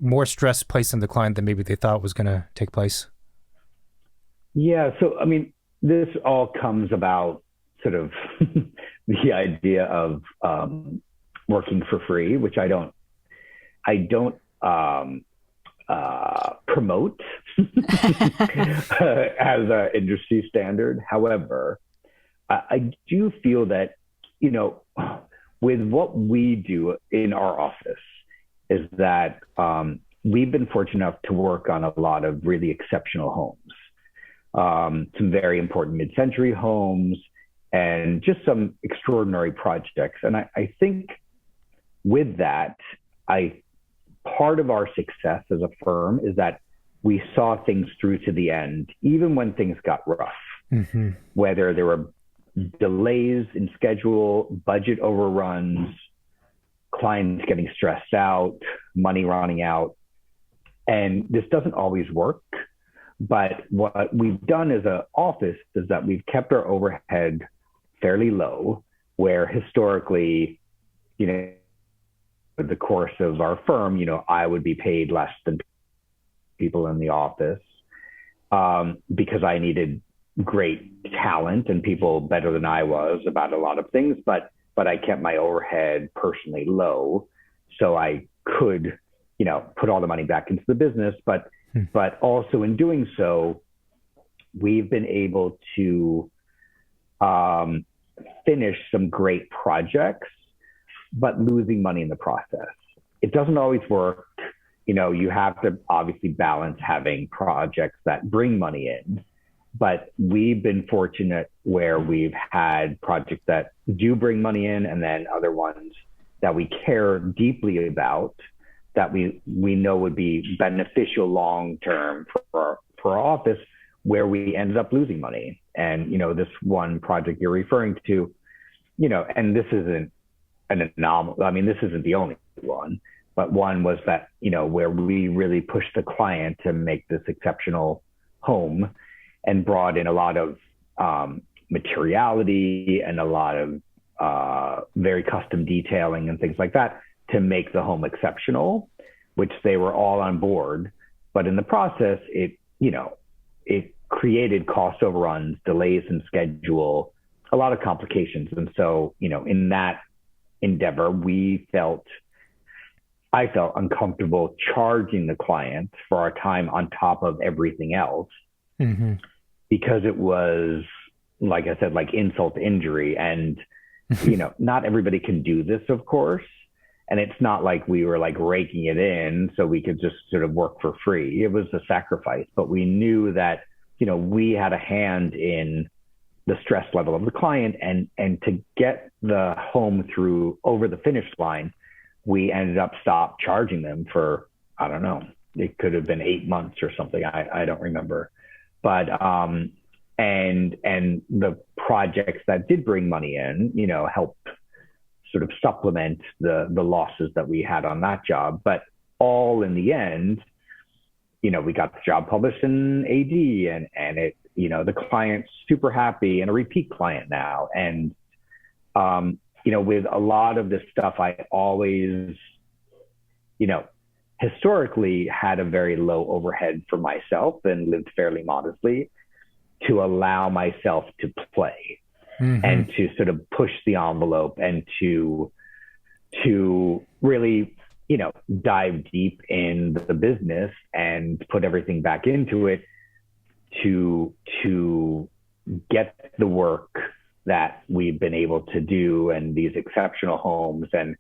more stress placed on the client than maybe they thought was going to take place. Yeah. So, I mean, this all comes about sort of the idea of working for free, which I don't promote as an industry standard. However, I do feel that, you know, with what we do in our office is that we've been fortunate enough to work on a lot of really exceptional homes, some very important mid-century homes, and just some extraordinary projects. And I think with that, part of our success as a firm is that we saw things through to the end, even when things got rough, whether there were delays in schedule, budget overruns, clients getting stressed out, money running out. And this doesn't always work. But what we've done as an office is that we've kept our overhead fairly low, where historically, you know, the course of our firm, you know, I would be paid less than people in the office because I needed great talent and people better than I was about a lot of things, but I kept my overhead personally low, so I could, you know, put all the money back into the business. But also in doing so, we've been able to finish some great projects, but losing money in the process. It doesn't always work. You know, you have to obviously balance having projects that bring money in, but we've been fortunate where we've had projects that do bring money in, and then other ones that we care deeply about that we know would be beneficial long-term for our office, where we ended up losing money. And, you know, this one project you're referring to, you know, and this isn't an anomaly. I mean, this isn't the only one, but one was that, you know, where we really pushed the client to make this exceptional home and brought in a lot of materiality and a lot of very custom detailing and things like that to make the home exceptional, which they were all on board. But in the process, it created cost overruns, delays in schedule, a lot of complications. And so, you know, in that endeavor, I felt uncomfortable charging the client for our time on top of everything else, because it was, like I said, like insult to injury. And, you know, not everybody can do this, of course. And it's not like we were like raking it in so we could just sort of work for free. It was a sacrifice, but we knew that, you know, we had a hand in the stress level of the client, and to get the home through over the finish line, we ended up stop charging them for, I don't know, it could have been 8 months or something. I don't remember. But, and the projects that did bring money in, you know, helped sort of supplement the losses that we had on that job. But all in the end, you know, we got the job published in AD, and it, you know, the client's super happy and a repeat client now. And, you know, with a lot of this stuff, I always, you know, historically had a very low overhead for myself and lived fairly modestly to allow myself to play and to sort of push the envelope and to really, you know, dive deep in the business and put everything back into it to get the work that we've been able to do and these exceptional homes and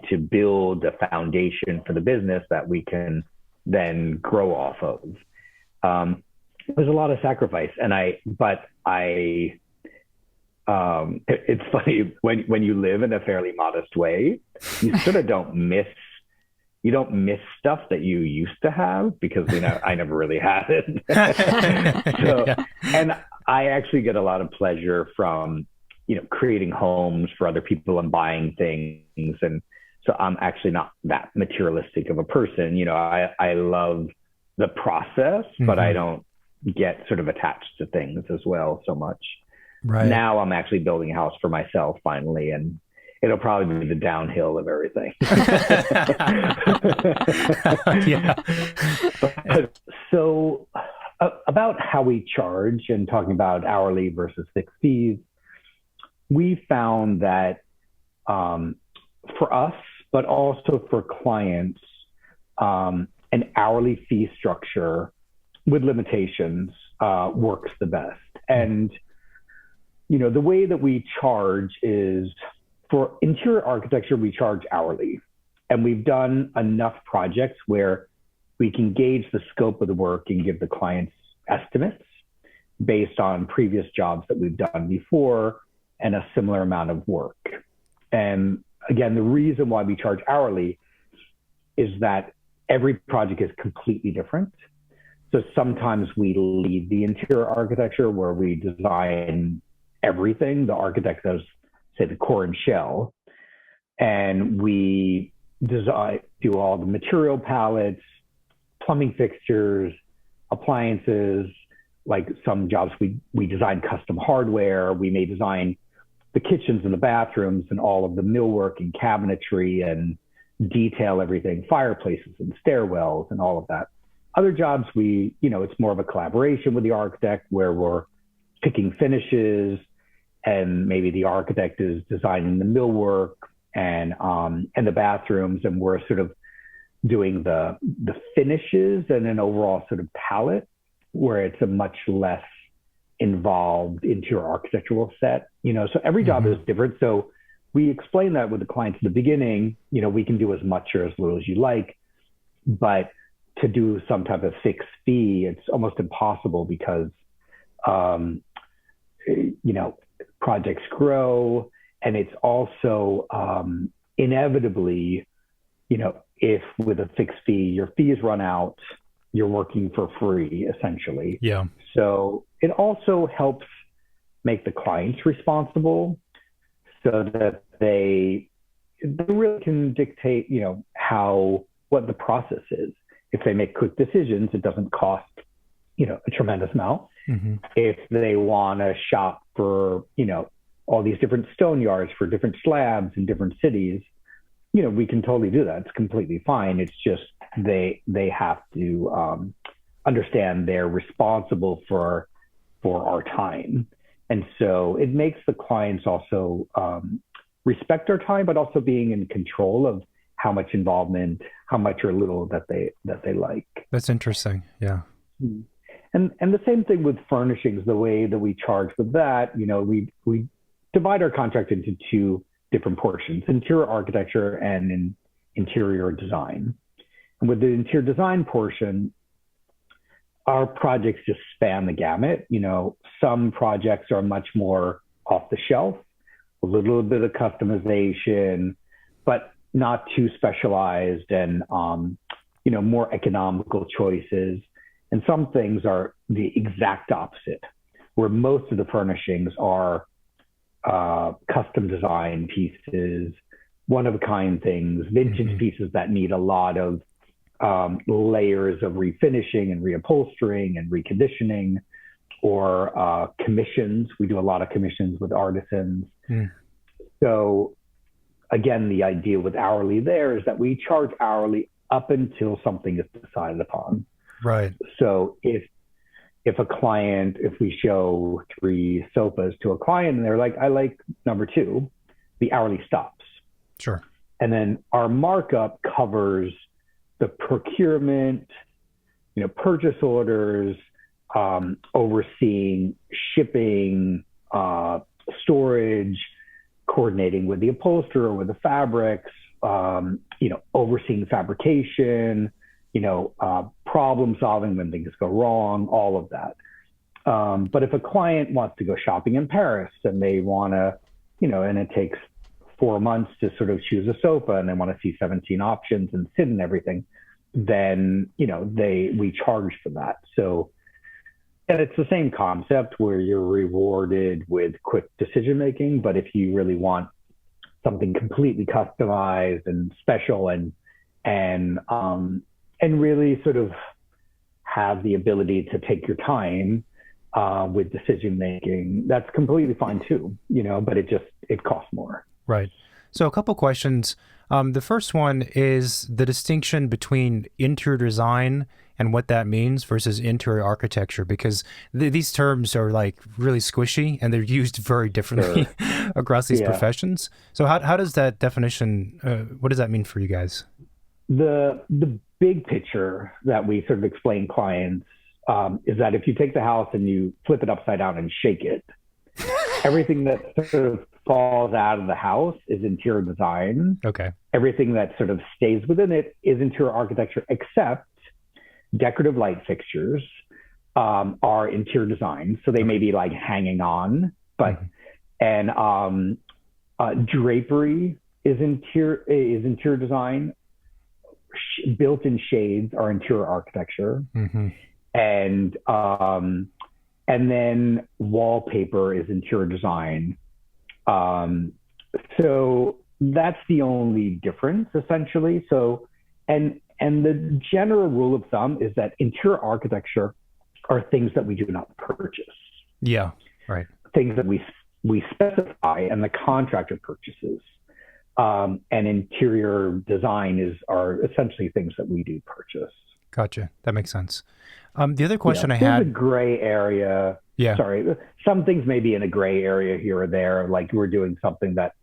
to build a foundation for the business that we can then grow off of. There's a lot of sacrifice, it's funny when you live in a fairly modest way, you sort of don't miss you don't miss stuff that you used to have because I never really had it. So, Yeah. and I actually get a lot of pleasure from creating homes for other people and buying things. And so I'm actually not that materialistic of a person. I love the process, but I don't get sort of attached to things as well so much. Right. Now I'm actually building a house for myself finally, and it'll probably be the downhill of everything. Yeah. So about how we charge and talking about hourly versus fixed fees, we found that for us, but also for clients, an hourly fee structure with limitations works the best. And, the way that we charge is for interior architecture, we charge hourly. And we've done enough projects where we can gauge the scope of the work and give the clients estimates based on previous jobs that we've done before and a similar amount of work. And again, the reason why we charge hourly is that every project is completely different. So sometimes we lead the interior architecture where we design everything. The architect does, say, the core and shell, and we do all the material palettes, plumbing fixtures, appliances. Like some jobs, we design custom hardware. We may design the kitchens and the bathrooms and all of the millwork and cabinetry and detail everything, fireplaces and stairwells and all of that. Other jobs, it's more of a collaboration with the architect where we're picking finishes, and maybe the architect is designing the millwork and the bathrooms, and we're sort of doing the finishes and an overall sort of palette where it's a much less involved interior architectural set. So every job is different. So we explain that with the clients in the beginning. We can do as much or as little as you like, but to do some type of fixed fee, it's almost impossible because projects grow, and it's also inevitably, if with a fixed fee, your fees run out, you're working for free, essentially. Yeah. So it also helps make the clients responsible so that they really can dictate, what the process is. If they make quick decisions, it doesn't cost, a tremendous amount. If they want to shop for, all these different stone yards for different slabs in different cities, we can totally do that. It's completely fine. It's just they have to understand they're responsible for our time. And so it makes the clients also respect our time, but also being in control of how much involvement, how much or little that they like. That's interesting. Yeah. And the same thing with furnishings, the way that we charge with that, we divide our contract into two different portions, interior architecture and interior design. And with the interior design portion, our projects just span the gamut. Some projects are much more off the shelf, a little bit of customization, but not too specialized, and more economical choices. And some things are the exact opposite, where most of the furnishings are custom design pieces, one-of-a-kind things, vintage pieces that need a lot of layers of refinishing and reupholstering and reconditioning, or commissions. We do a lot of commissions with artisans. So again, the idea with hourly there is that we charge hourly up until something is decided upon. Right. So if we show 3 sofas to a client and they're like, I like number 2, the hourly stops. Sure. And then our markup covers the procurement, purchase orders, overseeing shipping, storage, coordinating with the upholsterer, with the fabrics, overseeing fabrication, problem solving when things go wrong, all of that. But if a client wants to go shopping in Paris and they want to, and it takes 4 months to sort of choose a sofa and they want to see 17 options and sit and everything, then, we charge for that. So, and it's the same concept where you're rewarded with quick decision making. But if you really want something completely customized and special and really sort of have the ability to take your time with decision making, that's completely fine too, but it costs more. Right. So a couple questions. The first one is the distinction between interior design and what that means versus interior architecture, because these terms are like really squishy and they're used very differently across these professions. So how does that definition, what does that mean for you guys? The big picture that we sort of explain clients is that if you take the house and you flip it upside down and shake it, everything that sort of falls out of the house is interior design. Okay. Everything that sort of stays within it is interior architecture, except decorative light fixtures are interior design. So they may be like hanging on, but and drapery is interior design. Built-in shades are interior architecture, and then wallpaper is interior design. So that's the only difference, essentially. So, and the general rule of thumb is that interior architecture are things that we do not purchase. Yeah, right. Things that we specify and the contractor purchases. And interior design are essentially things that we do purchase. Gotcha. That makes sense. The other question I had... There's a gray area. Yeah. Sorry. Some things may be in a gray area here or there, like we're doing something that,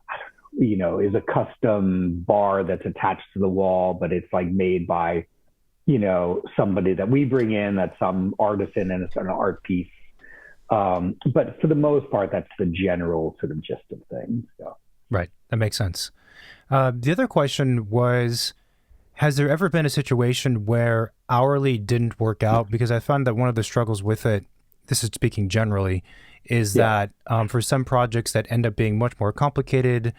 I don't know, is a custom bar that's attached to the wall, but it's like made by, somebody that we bring in, that's some artisan and it's an art piece. But for the most part, that's the general sort of gist of things. So. Right. That makes sense. The other question was, has there ever been a situation where hourly didn't work out? Because I found that one of the struggles with it, this is speaking generally, is that for some projects that end up being much more complicated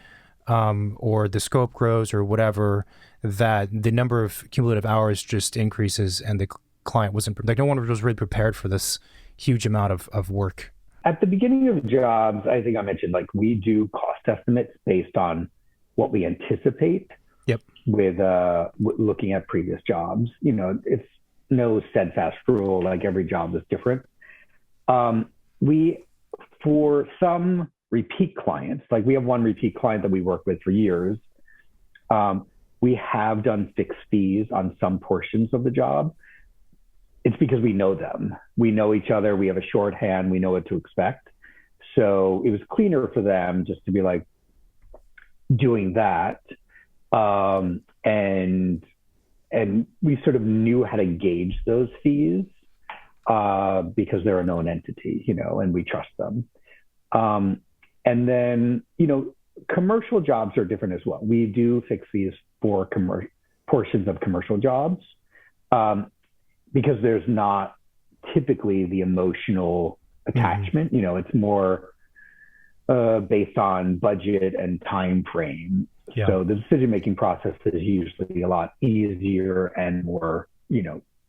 or the scope grows or whatever, that the number of cumulative hours just increases and the client wasn't, like no one was really prepared for this huge amount of work. At the beginning of jobs, I think I mentioned, like we do cost estimates based on what we anticipate. Yep. With looking at previous jobs, it's no steadfast rule. Like every job is different. For some repeat clients, like we have one repeat client that we work with for years. We have done fixed fees on some portions of the job. It's because we know them. We know each other. We have a shorthand. We know what to expect. So it was cleaner for them just to be like doing that. And we sort of knew how to gauge those fees because they're a known entity, and we trust them. And then, commercial jobs are different as well. We do fix fees for portions of commercial jobs. Because there's not typically the emotional attachment, it's more based on budget and time frame. Yeah. So the decision-making process is usually a lot easier and more,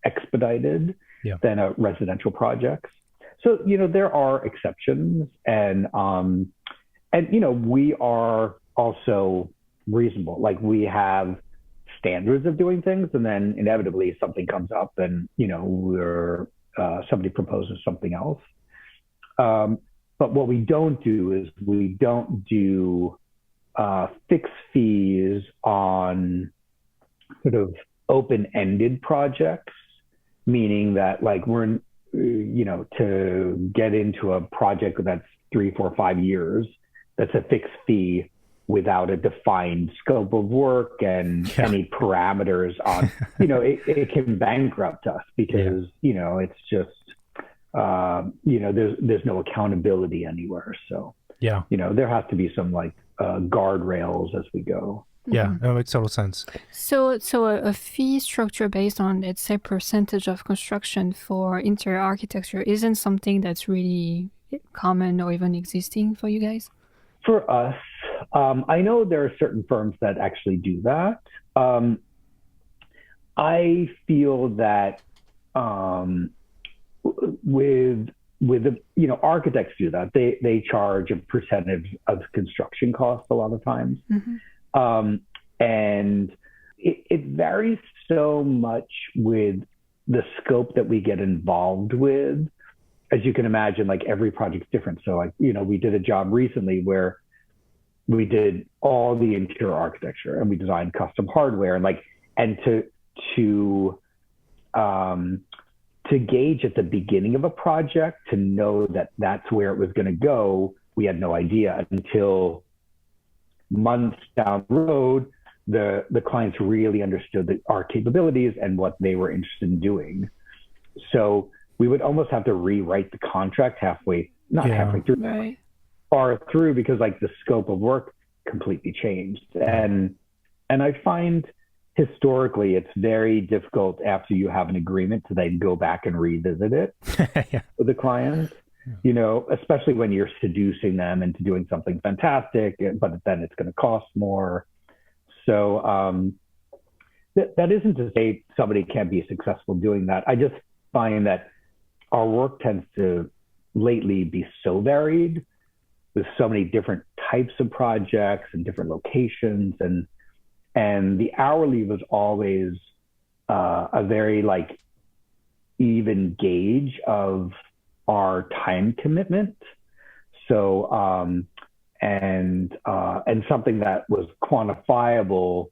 expedited than a residential projects. So, there are exceptions and we are also reasonable. Like we have standards of doing things, and then inevitably something comes up and somebody proposes something else, but what we don't do is we don't do fixed fees on sort of open-ended projects, meaning that like we're to get into a project that's 3, 4, 5 years, that's a fixed fee without a defined scope of work and any parameters on, it can bankrupt us because, it's just, there's no accountability anywhere. So, there has to be some like guardrails as we go. Yeah, that makes total sense. So a fee structure based on, let's say, percentage of construction for interior architecture isn't something that's really common or even existing for you guys? For us, I know there are certain firms that actually do that. I feel that with the architects do that. They charge a percentage of construction costs a lot of times, and it varies so much with the scope that we get involved with. As you can imagine, like every project's different. So like, we did a job recently where we did all the interior architecture and we designed custom hardware and to gauge at the beginning of a project, to know that that's where it was going to go, we had no idea until months down the road. The clients really understood our capabilities and what they were interested in doing. So we would almost have to rewrite the contract halfway through, right, far through, because like the scope of work completely changed. And I find historically it's very difficult after you have an agreement to then go back and revisit it with the client, especially when you're seducing them into doing something fantastic, but then it's going to cost more. So that isn't to say somebody can't be successful doing that. I just find that our work tends to lately be so varied with so many different types of projects and different locations, and the hourly was always a very like even gauge of our time commitment. So and something that was quantifiable,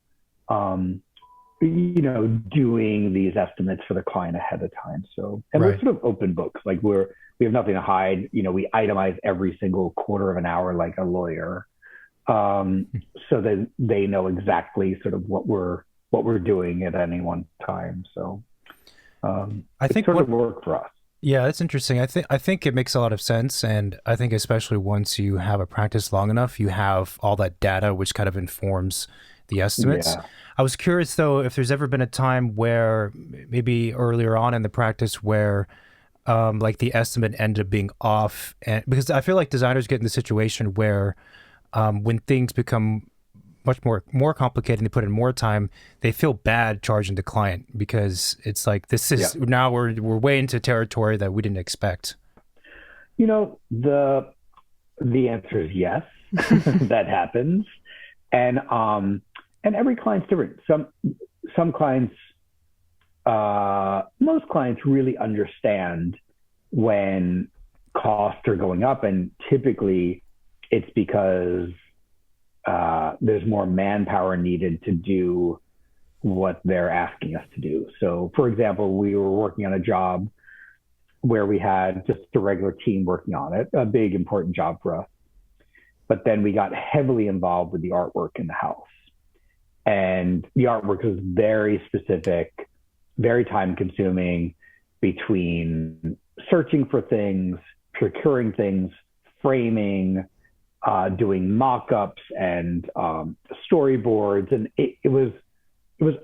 doing these estimates for the client ahead of time. So, and we're sort of open books. Like we have nothing to hide. We itemize every single quarter of an hour like a lawyer, so that they know exactly sort of what we're doing at any one time. So, I think sort of work for us. Yeah, that's interesting. I think it makes a lot of sense, and I think especially once you have a practice long enough, you have all that data which kind of informs the estimates. Yeah. I was curious though if there's ever been a time where maybe earlier on in the practice where like the estimate ended up being off, and because I feel like designers get in the situation where when things become much more complicated and they put in more time, they feel bad charging the client because it's like now we're way into territory that we didn't expect. The answer is yes. That happens, and every client's different. Some clients, most clients really understand when costs are going up, and typically it's because there's more manpower needed to do what they're asking us to do. So, for example, we were working on a job where we had just a regular team working on it, a big, important job for us. But then we got heavily involved with the artwork in the house. And the artwork was very specific, very time consuming, between searching for things, procuring things, framing, doing mock-ups and storyboards. And it was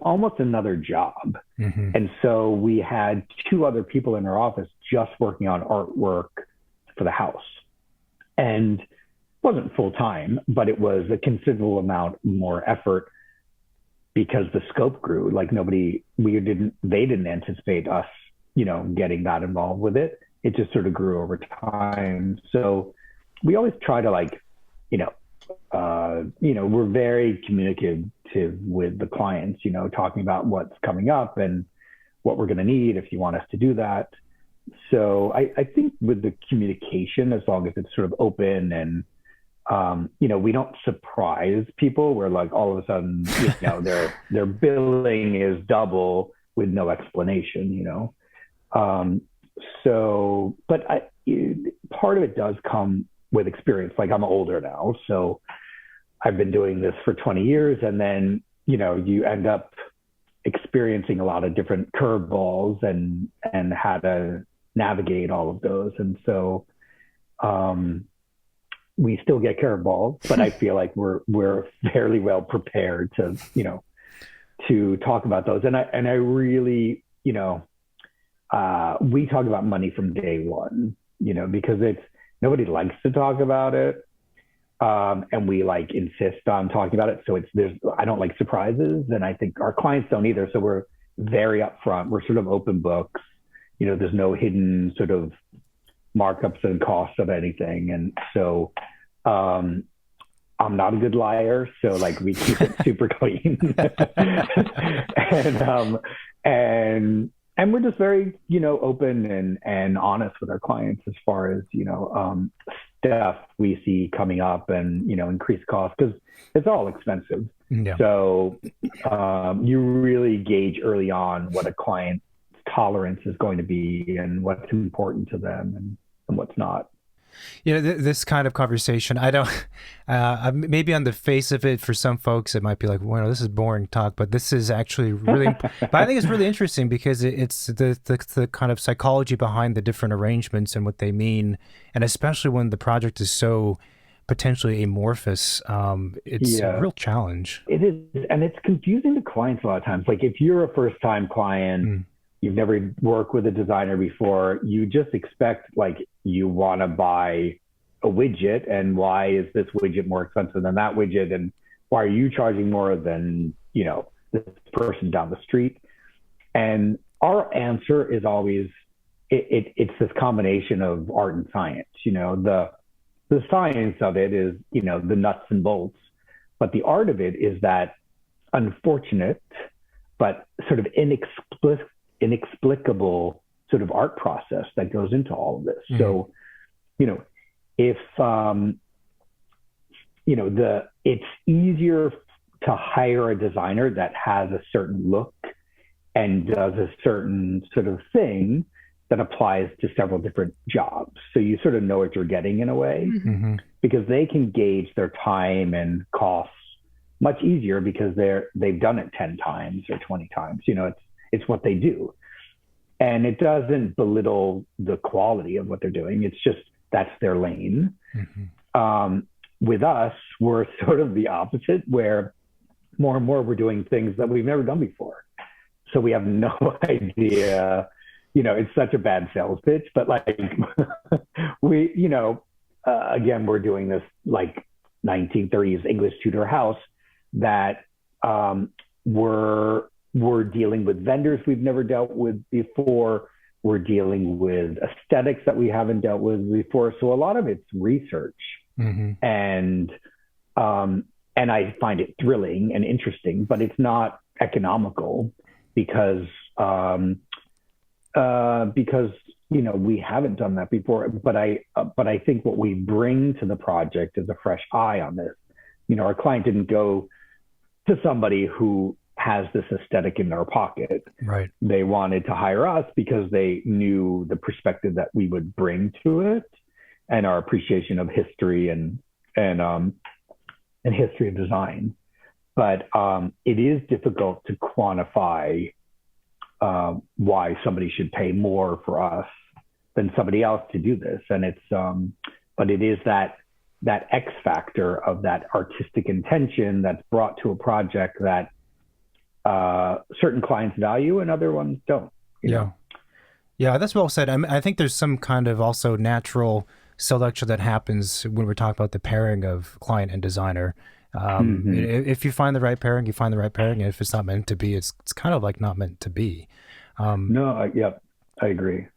almost another job. Mm-hmm. And so we had 2 other people in our office just working on artwork for the house. And it wasn't full time, but it was a considerable amount more effort because the scope grew. Like they didn't anticipate us, getting that involved with it. It just sort of grew over time. So we always try to we're very communicative with the clients, talking about what's coming up and what we're going to need if you want us to do that. So I think with the communication, as long as it's sort of open and, we don't surprise people where like all of a sudden, their billing is double with no explanation, So, but part of it does come with experience. Like I'm older now, so I've been doing this for 20 years. And then, you end up experiencing a lot of different curveballs and how to navigate all of those. And so, we still get curveballs, but I feel like we're fairly well prepared to, to talk about those. And I really, we talk about money from day one, because nobody likes to talk about it, and we like insist on talking about it. So I don't like surprises, and I think our clients don't either. So we're very upfront. We're sort of open books. There's no hidden sort of markups and costs of anything. And so I'm not a good liar. So like we keep it super clean. And we're just very, open and honest with our clients as far as, stuff we see coming up and, increased costs, because it's all expensive. Yeah. So you really gauge early on what a client's tolerance is going to be and what's important to them and what's not. This kind of conversation, I don't, maybe on the face of it, for some folks, it might be like, well, this is boring talk, but this is actually really, but I think it's really interesting because it's the kind of psychology behind the different arrangements and what they mean. And especially when the project is so potentially amorphous, it's a real challenge. It is. And it's confusing to clients a lot of times. Like if you're a first time client, you've never worked with a designer before, you just expect like you want to buy a widget, and why is this widget more expensive than that widget, and why are you charging more than this person down the street? And our answer is always it's this combination of art and science. The science of it is the nuts and bolts, but the art of it is that unfortunate but sort of inexplicable sort of art process that goes into all of this. So, if, it's easier to hire a designer that has a certain look and does a certain sort of thing that applies to several different jobs. So you sort of know what you're getting in a way, because they can gauge their time and costs much easier because they've done it 10 times or 20 times. It's what they do. And it doesn't belittle the quality of what they're doing. It's just, that's their lane. With us, we're sort of the opposite, where more and more we're doing things that we've never done before. So we have no idea, it's such a bad sales pitch, but like we, again, we're doing this like 1930s English Tudor house that we're dealing with vendors we've never dealt with before. We're dealing with aesthetics that we haven't dealt with before. So a lot of it's research, and I find it thrilling and interesting, but it's not economical because we haven't done that before. But I think what we bring to the project is a fresh eye on this. Our client didn't go to somebody who has this aesthetic in their pocket. Right. They wanted to hire us because they knew the perspective that we would bring to it, and our appreciation of history and history of design. But it is difficult to quantify why somebody should pay more for us than somebody else to do this. And it's but it is that X factor of that artistic intention that's brought to a project that certain clients value and other ones don't. Yeah, that's well said. I think there's some kind of also natural selection that happens when we're talking about the pairing of client and designer. If you find the right pairing, you find the right pairing. And if it's not meant to be, it's kind of like not meant to be. I agree.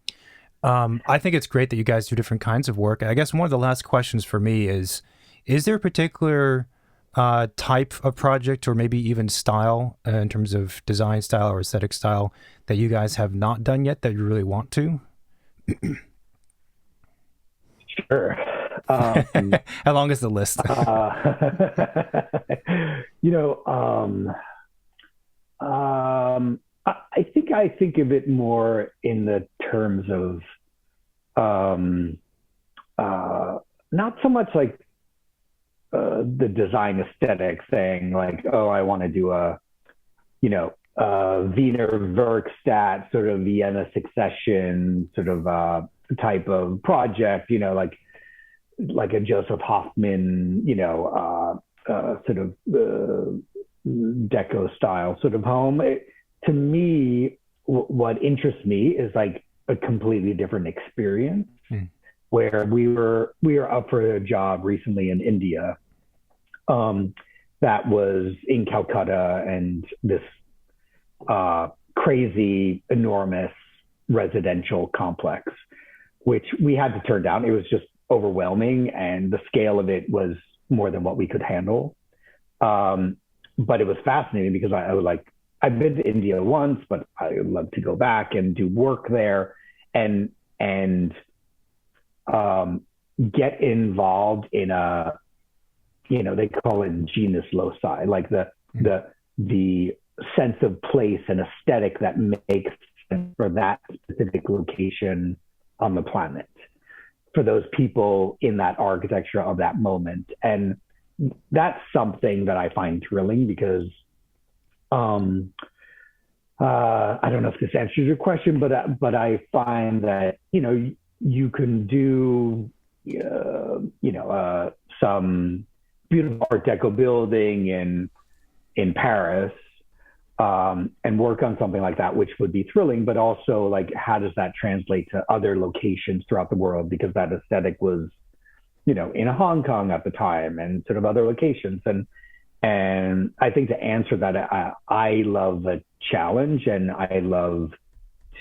I think it's great that you guys do different kinds of work. I guess one of the last questions for me is there a particular type of project, or maybe even style in terms of design style or aesthetic style, that you guys have not done yet that you really want to? Sure. How long is the list? I think of it more in the terms of not so much like the design aesthetic thing, like, oh, I want to do a Wiener Werkstatt sort of Vienna Succession sort of type of project, like a Joseph Hoffman, sort of deco style sort of home. To me, what interests me is like a completely different experience. where we were up for a job recently in India, that was in Calcutta, and this crazy, enormous residential complex, which we had to turn down. It was just overwhelming, and the scale of it was more than what we could handle. But it was fascinating because I was like, I've been to India once, but I would love to go back and do work there and get involved in a, they call it genus loci, like the sense of place and aesthetic that makes sense for that specific location on the planet, for those people in that architecture of that moment. And that's something that I find thrilling because I don't know if this answers your question, but I find that, you can do, some beautiful Art Deco building in Paris, and work on something like that, which would be thrilling, but also like, how does that translate to other locations throughout the world? Because that aesthetic was, in Hong Kong at the time and sort of other locations. And I think to answer that, I love a challenge, and I love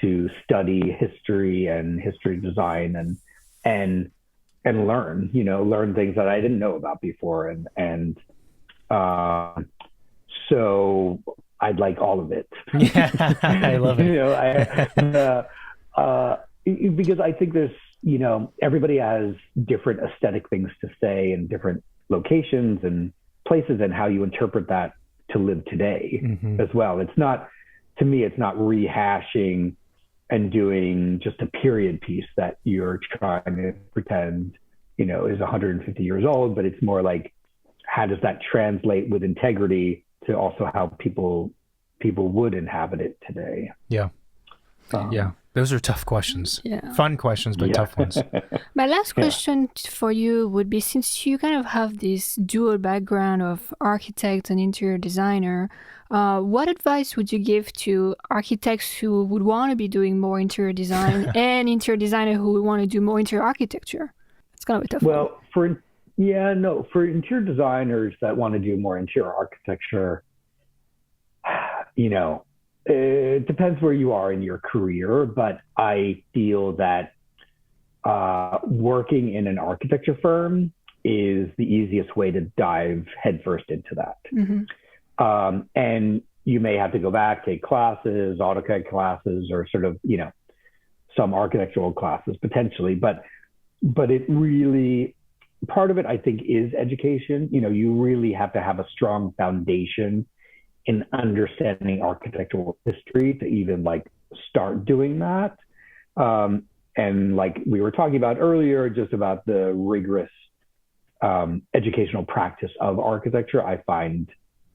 to study history and history design and learn, learn things that I didn't know about before. And so I'd like all of it. Yeah, I love it. Because I think there's, everybody has different aesthetic things to say in different locations and places, and how you interpret that to live today as well. It's not, to me, it's not rehashing and doing just a period piece that you're trying to pretend, is 150 years old, but it's more like, how does that translate with integrity to also how people would inhabit it today? Yeah. Yeah. Those are tough questions. Yeah. Fun questions, but tough ones. My last question for you would be, since you kind of have this dual background of architect and interior designer, what advice would you give to architects who would want to be doing more interior design and interior designer who would want to do more interior architecture? It's kind of a tough one. Well, for interior designers that want to do more interior architecture, it depends where you are in your career, but I feel that working in an architecture firm is the easiest way to dive headfirst into that. And you may have to go back, take classes, AutoCAD classes, or sort of, some architectural classes potentially, but it really, part of it, I think, is education. You really have to have a strong foundation in understanding architectural history to even like start doing that. And like we were talking about earlier, just about the rigorous educational practice of architecture, I find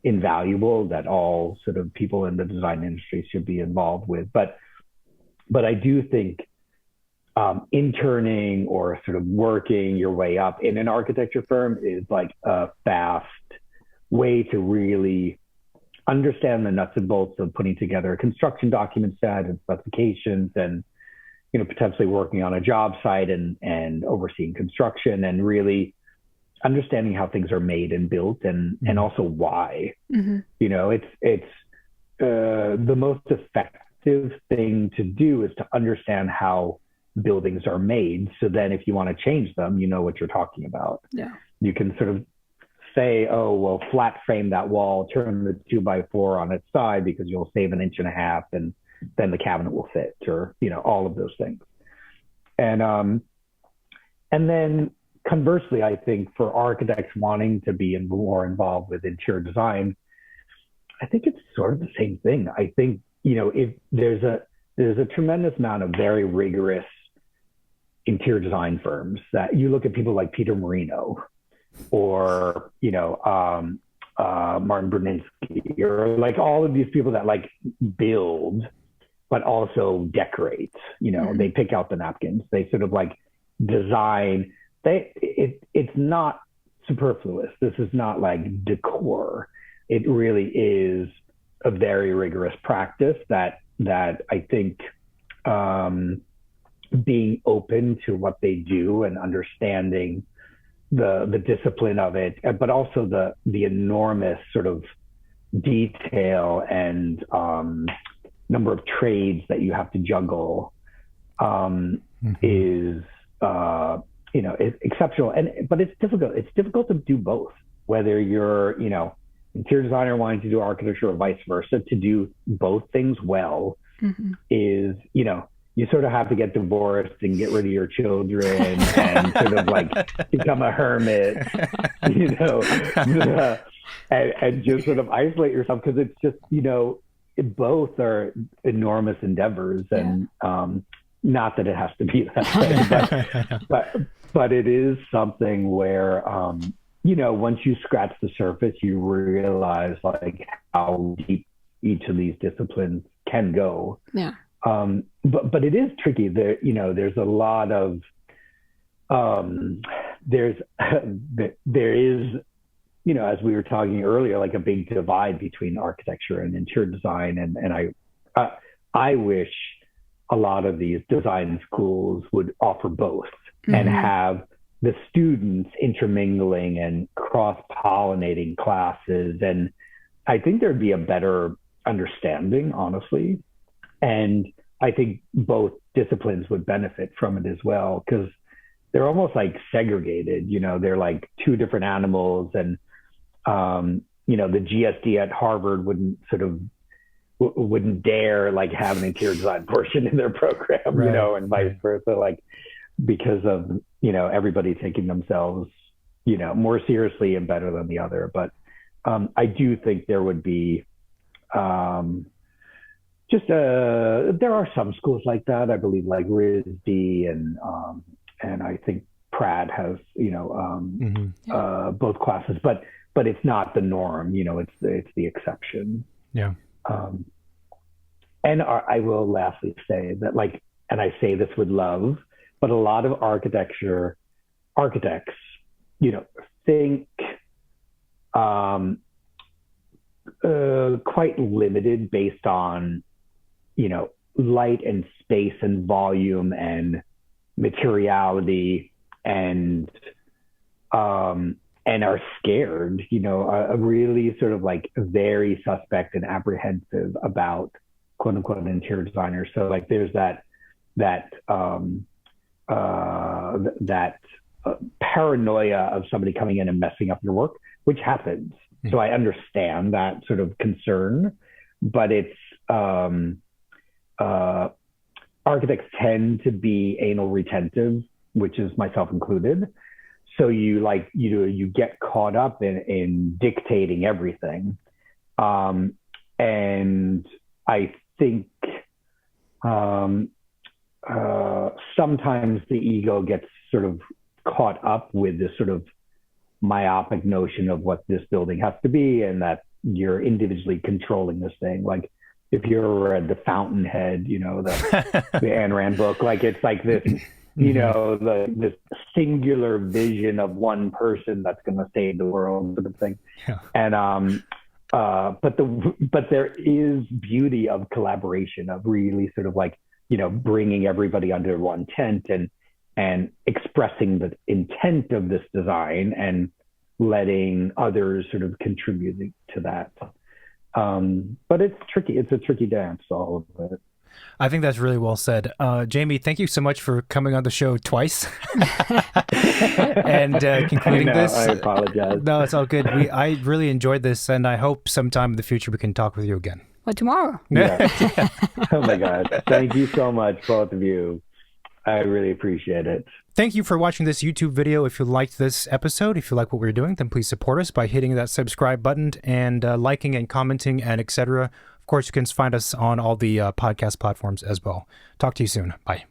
invaluable, that all sort of people in the design industry should be involved with. But I do think interning or sort of working your way up in an architecture firm is like a fast way to really understand the nuts and bolts of putting together a construction document set and specifications, and potentially working on a job site and overseeing construction, and really understanding how things are made and built, and also why. It's the most effective thing to do is to understand how buildings are made, so then if you want to change them, you know what you're talking about. You can sort of say, oh, well, flat frame that wall, turn the 2x4 on its side because you'll save 1.5 inches, and then the cabinet will fit, or all of those things. And then conversely, I think for architects wanting to be more involved with interior design, I think it's sort of the same thing. I think if there's a tremendous amount of very rigorous interior design firms that you look at, people like Peter Marino, or Martin Bruninsky, or like all of these people that like build but also decorate. They pick out the napkins, they sort of like design. It's not superfluous. This is not like decor. It really is a very rigorous practice that I think being open to what they do and understanding the discipline of it, but also the enormous sort of detail and number of trades that you have to juggle is it's exceptional. But it's difficult. It's difficult to do both. Whether you're interior designer wanting to do architecture or vice versa, to do both things well is you sort of have to get divorced and get rid of your children and sort of like become a hermit, and just sort of isolate yourself, because it's just, both are enormous endeavors. And not that it has to be that way, but it is something where, once you scratch the surface, you realize like how deep each of these disciplines can go. Yeah. But it is tricky. There's a lot of there is, as we were talking earlier, like a big divide between architecture and interior design, and I wish a lot of these design schools would offer both and have the students intermingling and cross-pollinating classes, and I think there'd be a better understanding, honestly. And I think both disciplines would benefit from it as well, because they're almost like segregated. They're like two different animals, and the GSD at Harvard wouldn't dare like have an interior design portion in their program, and vice versa, like because of everybody taking themselves more seriously and better than the other. But I do think there would be there are some schools like that. I believe like RISD and I think Pratt has both classes, but it's not the norm. It's the exception. Yeah. And I will lastly say that, like, and I say this with love, but a lot of architects, think quite limited based on light and space and volume and materiality, and are scared, really sort of like very suspect and apprehensive about quote unquote interior designers. So like there's that paranoia of somebody coming in and messing up your work, which happens. So I understand that sort of concern, but it's architects tend to be anal retentive, which is myself included. So you get caught up in dictating everything. And I think sometimes the ego gets sort of caught up with this sort of myopic notion of what this building has to be, and that you're individually controlling this thing. Like if you're read The Fountainhead, the Ayn Rand book, like it's like this, this singular vision of one person that's going to save the world, sort of thing. Yeah. And but there is beauty of collaboration, of really sort of like bringing everybody under one tent and expressing the intent of this design and letting others sort of contribute to that. But it's tricky. It's a tricky dance, all of it. I think that's really well said. Jamie, thank you so much for coming on the show twice and concluding this. I apologize. No, it's all good. I really enjoyed this, and I hope sometime in the future we can talk with you again. Well, tomorrow. Yeah. Oh my God. Thank you so much, both of you. I really appreciate it. Thank you for watching this YouTube video. If you liked this episode, if you like what we're doing, then please support us by hitting that subscribe button and liking and commenting and etc. Of course, you can find us on all the podcast platforms as well. Talk to you soon. Bye.